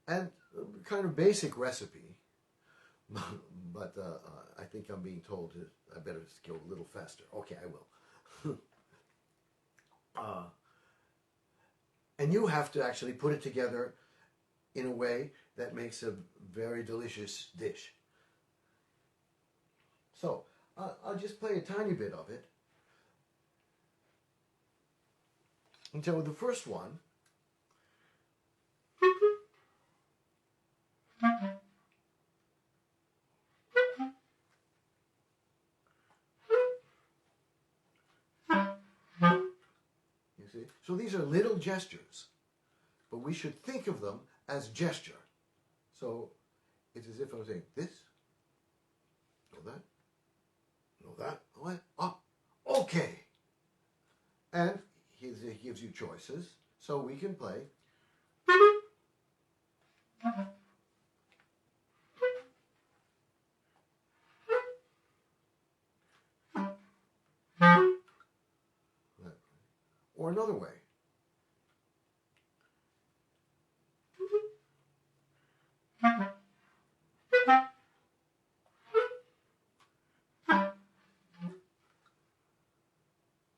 and a kind of basic recipe, but I think I'm being told I better go a little faster. Okay, I will. And you have to actually put it together in a way that makes a very delicious dish. So, I'll just play a tiny bit of it. Until the first one. You see? So these are little gestures, but we should think of them as gesture. So it's as if I'm saying this, no that, no that, what? Oh, okay. And he gives you choices, so we can play. Or another way.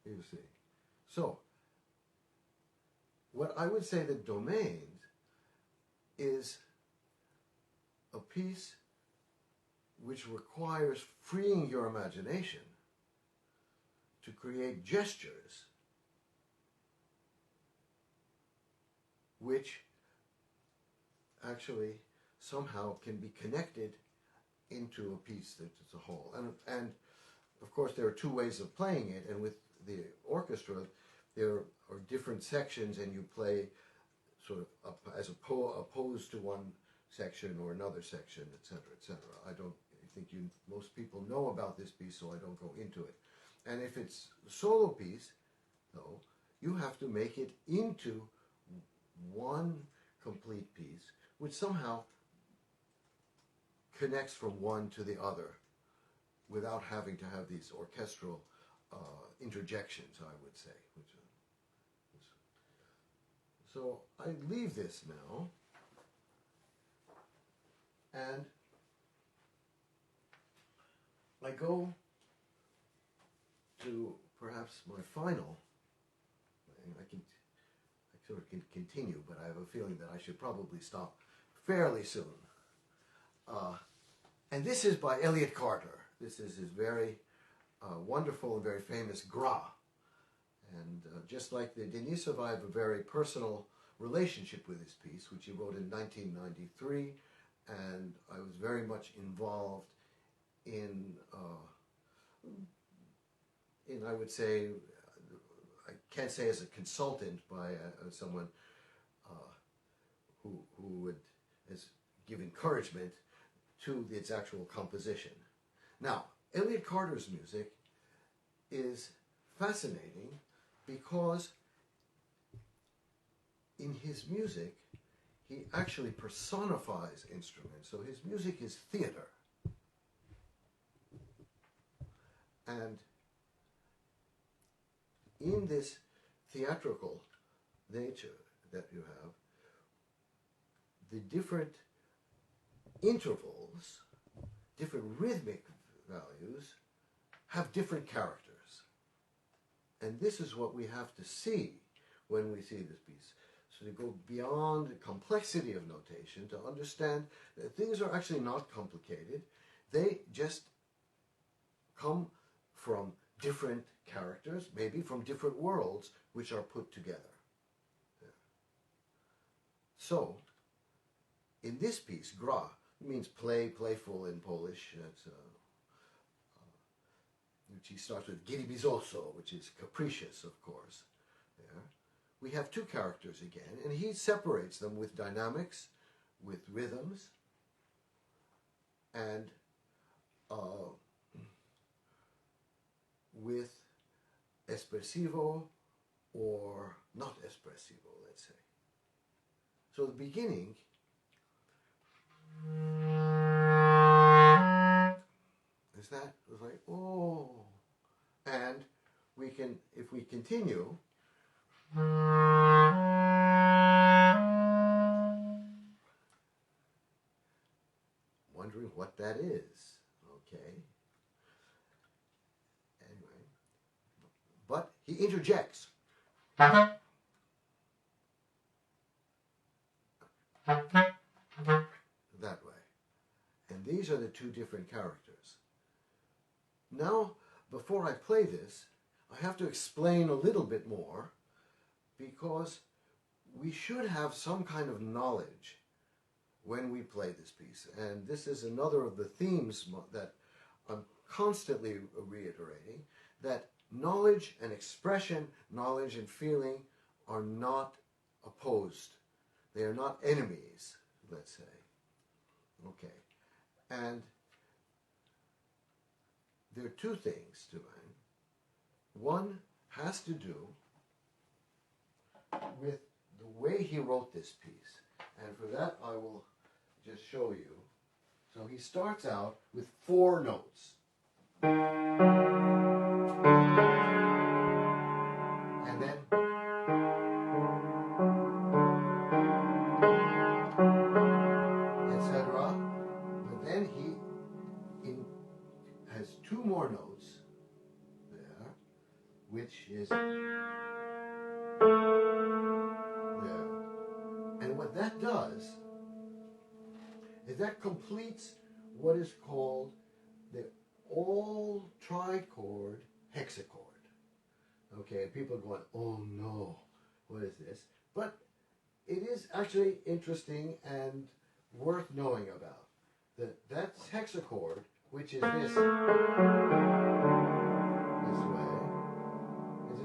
You see. So, what I would say that domains is a piece which requires freeing your imagination to create gestures which actually somehow can be connected into a piece that's a whole. And of course there are two ways of playing it, and with the orchestra there are different sections and you play sort of as opposed to one section or another section, etc., etc. I think most people know about this piece, so I don't go into it. And if it's a solo piece, though, you have to make it into one complete piece, which somehow connects from one to the other without having to have these orchestral interjections, I would say. So I leave this now, and I go to perhaps my final. I sort of can continue, but I have a feeling that I should probably stop fairly soon. And this is by Elliott Carter. This is his very wonderful and very famous Gras. And just like the Denisov, I have a very personal relationship with this piece, which he wrote in 1993, and I was very much involved in I would say, I can't say as a consultant, by someone who would give encouragement to its actual composition. Now, Elliott Carter's music is fascinating because in his music he actually personifies instruments. So his music is theater. And in this theatrical nature that you have, the different intervals, different rhythmic values, have different characters. And this is what we have to see when we see this piece. So to go beyond the complexity of notation, to understand that things are actually not complicated. They just come from different characters, maybe from different worlds, which are put together. Yeah. So, in this piece, gra means play, playful in Polish. That's, which he starts with giribizoso, which is capricious, of course. Yeah. We have two characters again, and he separates them with dynamics, with rhythms, and with espressivo or not espressivo, let's say. So the beginning is that, it was like, oh, and we can, if we continue, wondering what that is, okay? Anyway, but he interjects. That way. And these are the two different characters. Now, before I play this, I have to explain a little bit more, because we should have some kind of knowledge when we play this piece. And this is another of the themes that I'm constantly reiterating, that knowledge and expression, knowledge and feeling are not opposed. They are not enemies, let's say. Okay. And there are two things to mind. One has to do with the way he wrote this piece. And for that I will just show you. So he starts out with 4 notes. And then etc. But then he has 2 more notes there, which is there. And what that does is that completes what is called the all trichord hexachord. Okay, people are going, oh no, what is this? But it is actually interesting and worth knowing about. That's hexachord, which is this way.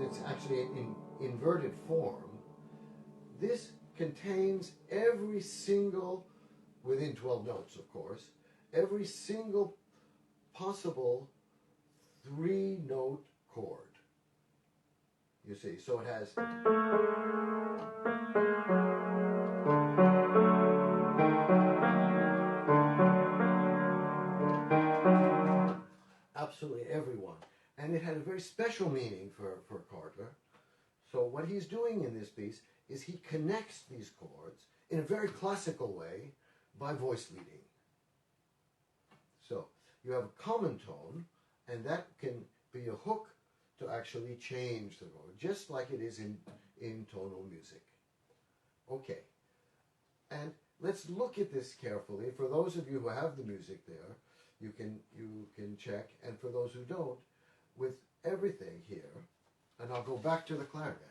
It's actually in inverted form. This contains every single, within 12 notes of course, every single possible 3-note chord. You see, so it has absolutely everyone. And it had a very special meaning for Carter. So what he's doing in this piece is he connects these chords in a very classical way by voice leading. So you have a common tone, and that can be a hook to actually change the chord, just like it is in tonal music. Okay, and let's look at this carefully. For those of you who have the music there, you can check, and for those who don't, with everything here, and I'll go back to the clarinet.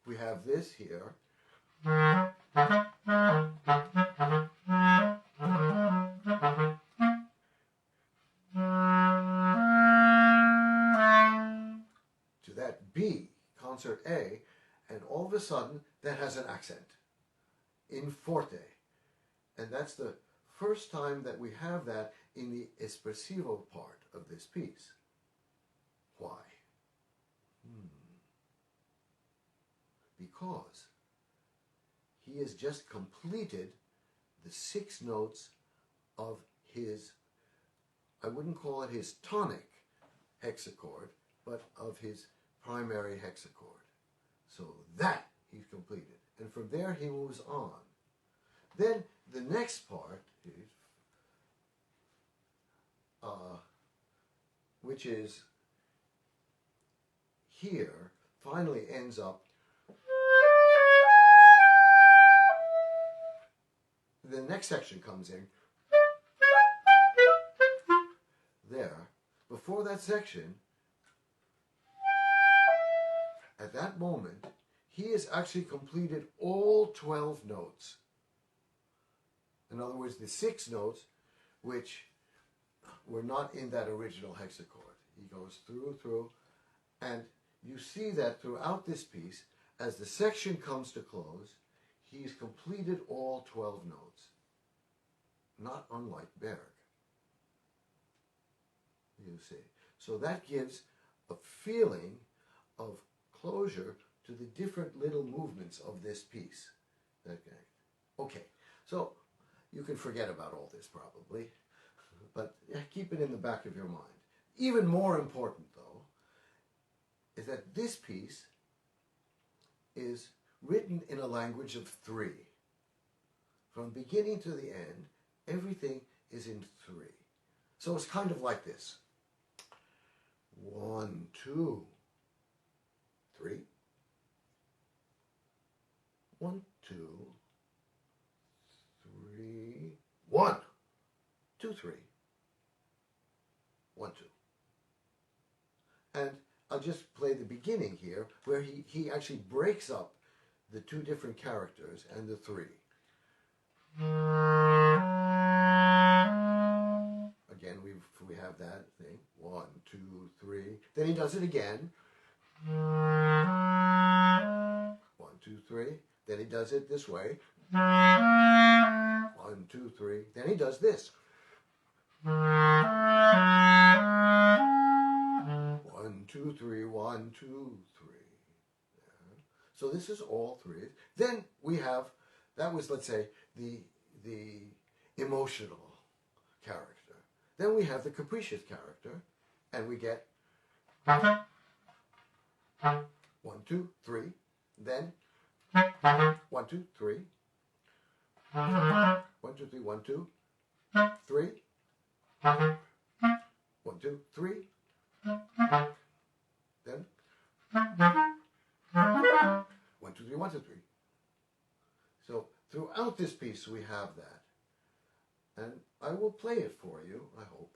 We have this here. To that B, concert A, and all of a sudden that has an accent in forte. And that's the first time that we have that in the espressivo part of this piece. Why? Because he has just completed the 6 notes of his, I wouldn't call it his tonic hexachord, but of his primary hexachord. So that he's completed. And from there he moves on. Then the next part is, which is here, finally ends up, the next section comes in there. Before that section, at that moment, he has actually completed all 12 notes. In other words, the 6 notes which were not in that original hexachord. He goes through, and you see that throughout this piece, as the section comes to close, he's completed all 12 notes. Not unlike Berg. You see. So that gives a feeling of closure to the different little movements of this piece. Okay, so you can forget about all this probably, but keep it in the back of your mind. Even more important, though, is that this piece is written in a language of 3. From beginning to the end, everything is in 3. So it's kind of like this. 1, 2, 3. 1, 2, 3. 1, 2, 3. 1, 2. And I'll just play the beginning here, where he actually breaks up the 2 different characters and the 3. Again, we have that thing. 1, 2, 3. Then he does it again. 1, 2, 3. Then he does it this way. 1, 2, 3. Then he does this. 1, 2, 3. 1, 2, 3. Yeah. So this is all 3. Then we have, that was, let's say, the emotional character. Then we have the capricious character, and we get 1, 2, 3. Then 1, 2, 3. 1, 2, 3. 1, 2, 3. 1, 2, 3. Then 1, 2, 3. 1, 2, 3. So throughout this piece we have that. And I will play it for you, I hope.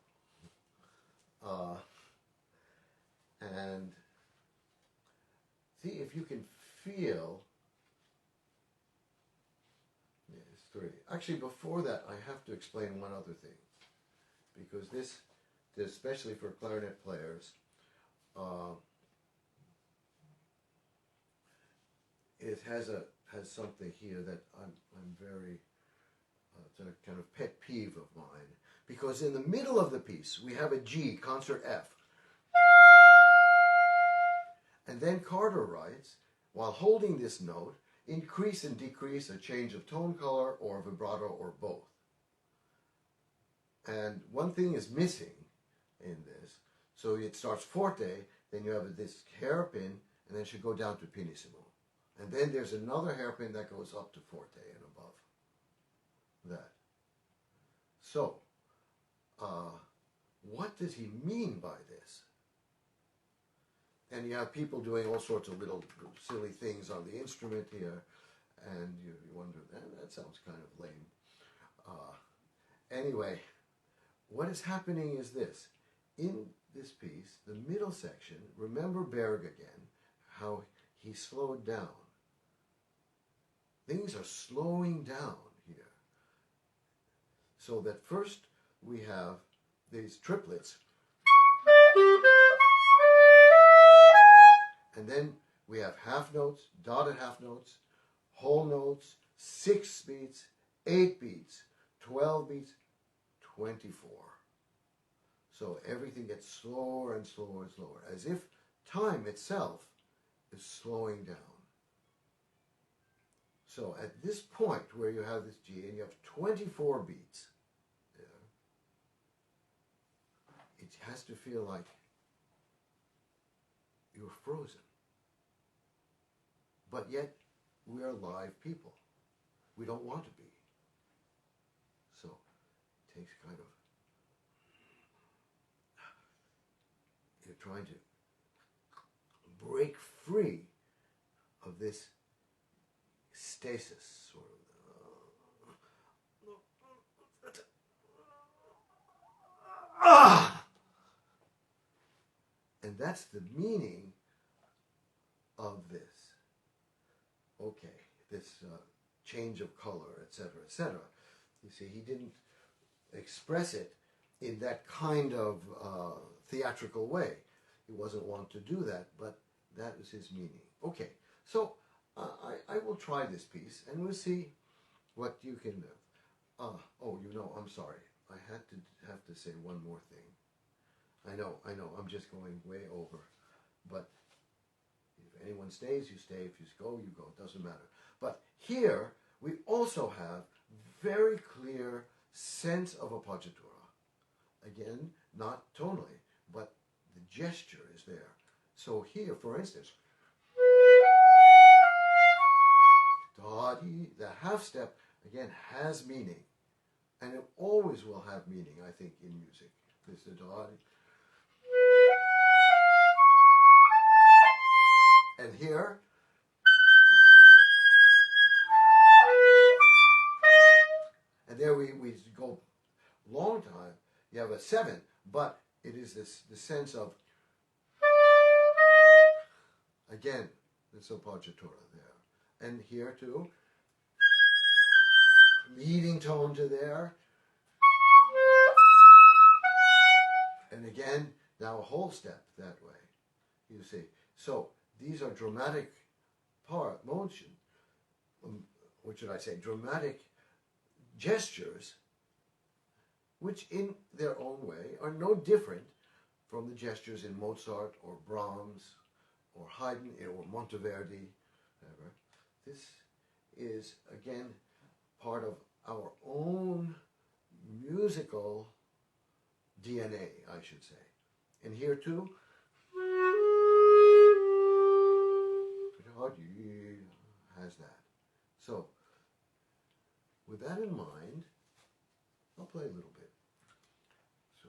And see if you can feel. Yeah, it's 3. Actually, before that, I have to explain one other thing. Because this especially for clarinet players, it has something here that I'm very, it's a kind of pet peeve of mine. Because in the middle of the piece, we have a G, concert F. And then Carter writes, while holding this note, increase and decrease a change of tone color or vibrato or both. And one thing is missing in this. So it starts forte, then you have this hairpin, and then it should go down to pianissimo. And then there's another hairpin that goes up to forte and above that. So, what does he mean by this? And you have people doing all sorts of little silly things on the instrument here, and you wonder, that sounds kind of lame. Anyway, what is happening is this. In this piece, the middle section, remember Berg again, how he slowed down. Things are slowing down here. So that first we have these triplets, and then we have half notes, dotted half notes, whole notes, 6 beats, 8 beats, 12 beats, 24. So everything gets slower and slower and slower, as if time itself is slowing down. So at this point where you have this G and you have 24 beats, there, it has to feel like you're frozen. But yet, we are live people. We don't want to be. So, it takes kind of, you're trying to break free of this stasis, sort of. And that's the meaning of this. Okay, this change of color, etc., etc. You see, he didn't express it in that kind of theatrical way. He wasn't want to do that, but that is his meaning. Okay, so I will try this piece, and we'll see what you can do. Oh, you know, I'm sorry. I have to say one more thing. I know, I'm just going way over, but if anyone stays, you stay. If you go, you go. It doesn't matter. But here, we also have very clear sense of appoggiatura. Again, not tonally, but the gesture is there. So here, for instance, the half step, again, has meaning. And it always will have meaning, I think, in music. This is and here, and there we go long time. You have a 7, but it is the sense of, again, this appoggiatura there. And here too, leading tone to there. And again, now a whole step that way, you see. So these are dramatic motion, what should I say, dramatic gestures, which in their own way are no different from the gestures in Mozart or Brahms or Haydn or Monteverdi, whatever. This is, again, part of our own musical DNA, I should say. And here too, has that. So, with that in mind, I'll play a little bit. So.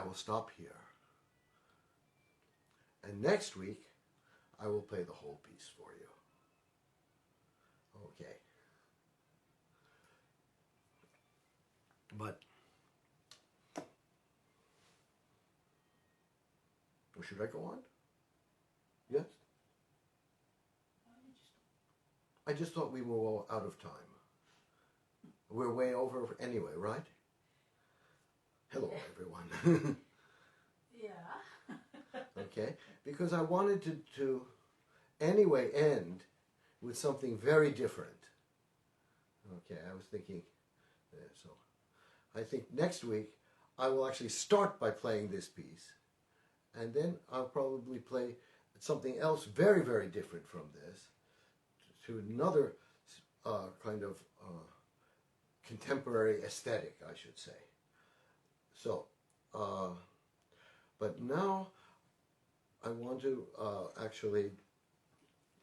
I will stop here. And next week, I will play the whole piece for you. Okay. But, should I go on? Yes? I just thought we were out of time. We're way over anyway, right? Hello, everyone. Yeah. Okay? Because I wanted to anyway end with something very different. Okay, I was thinking, so I think next week I will actually start by playing this piece, and then I'll probably play something else very, very different from this, to another kind of contemporary aesthetic, I should say. So, but now I want to actually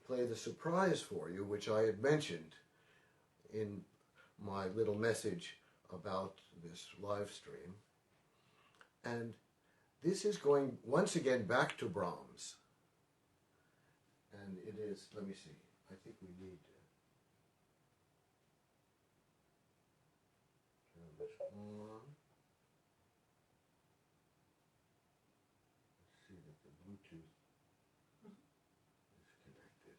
play the surprise for you, which I had mentioned in my little message about this live stream. And this is going once again back to Brahms. And it is, let me see, I think we need to turn this on. Let's see that the Bluetooth is connected.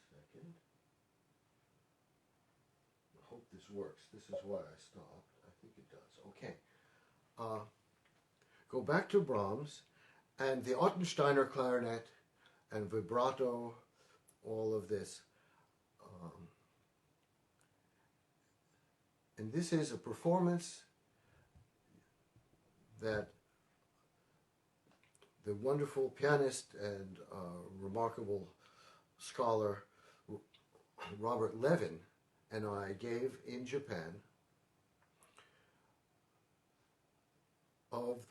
Second. I hope this works. This is why I stopped. I think it does. Okay. Go back to Brahms, and the Ottensteiner clarinet and vibrato, all of this. And this is a performance that the wonderful pianist and remarkable scholar Robert Levin and I gave in Japan.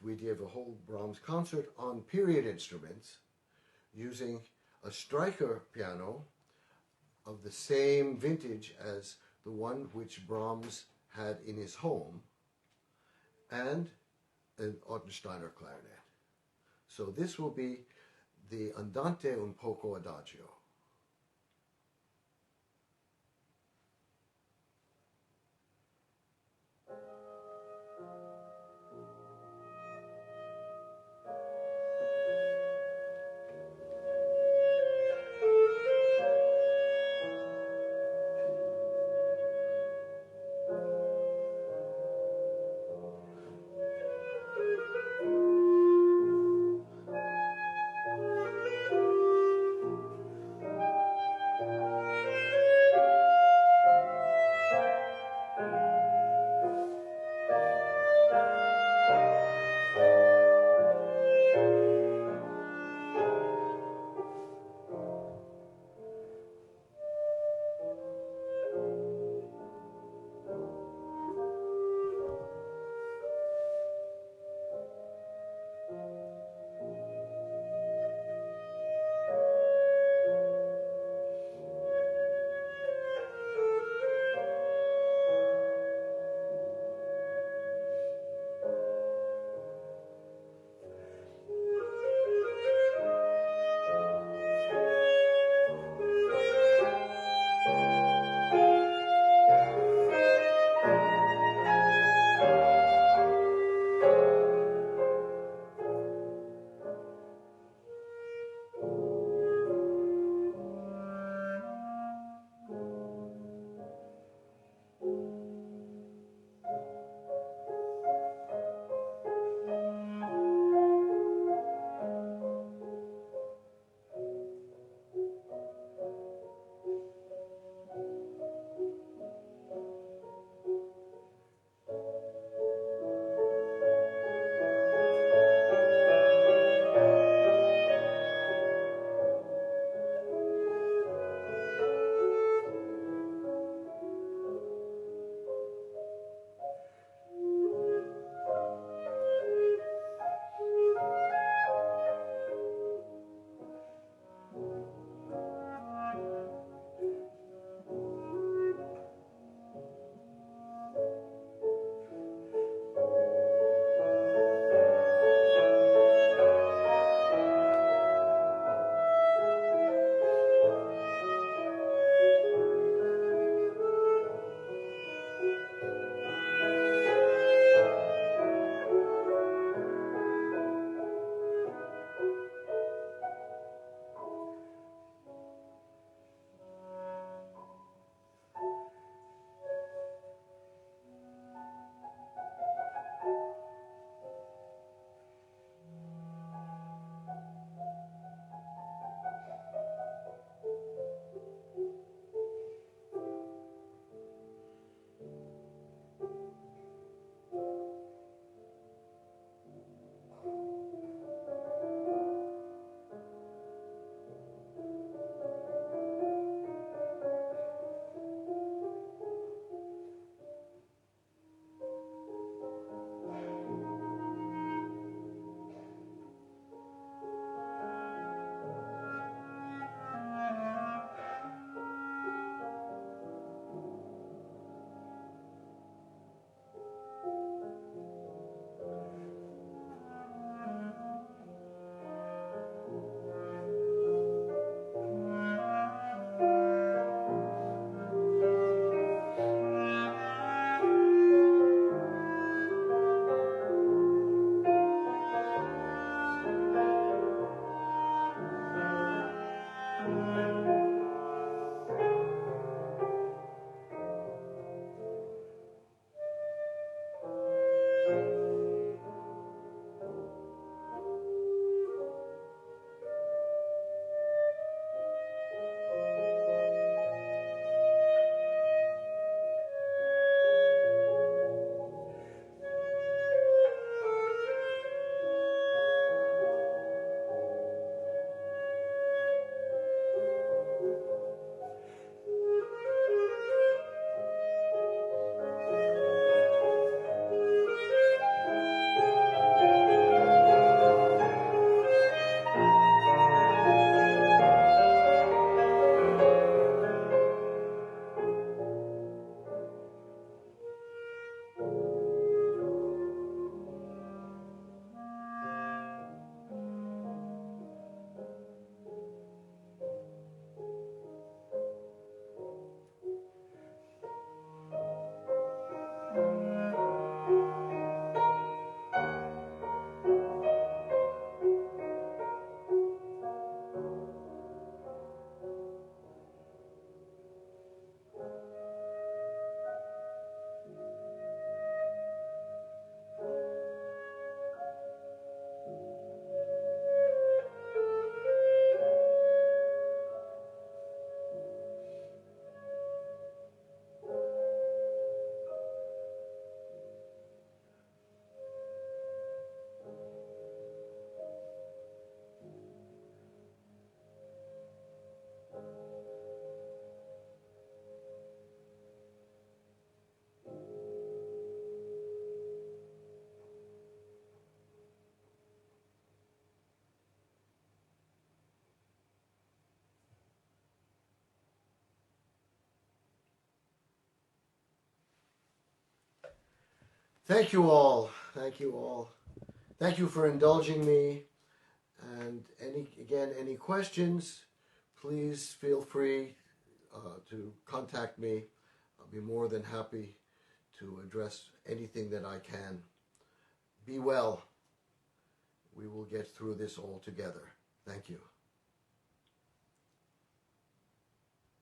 We gave a whole Brahms concert on period instruments using a Streicher piano of the same vintage as the one which Brahms had in his home, and an Ottensteiner clarinet. So this will be the Andante un poco adagio. Thank you all. Thank you all. Thank you for indulging me. And any questions, please feel free to contact me. I'll be more than happy to address anything that I can. Be well. We will get through this all together. Thank you.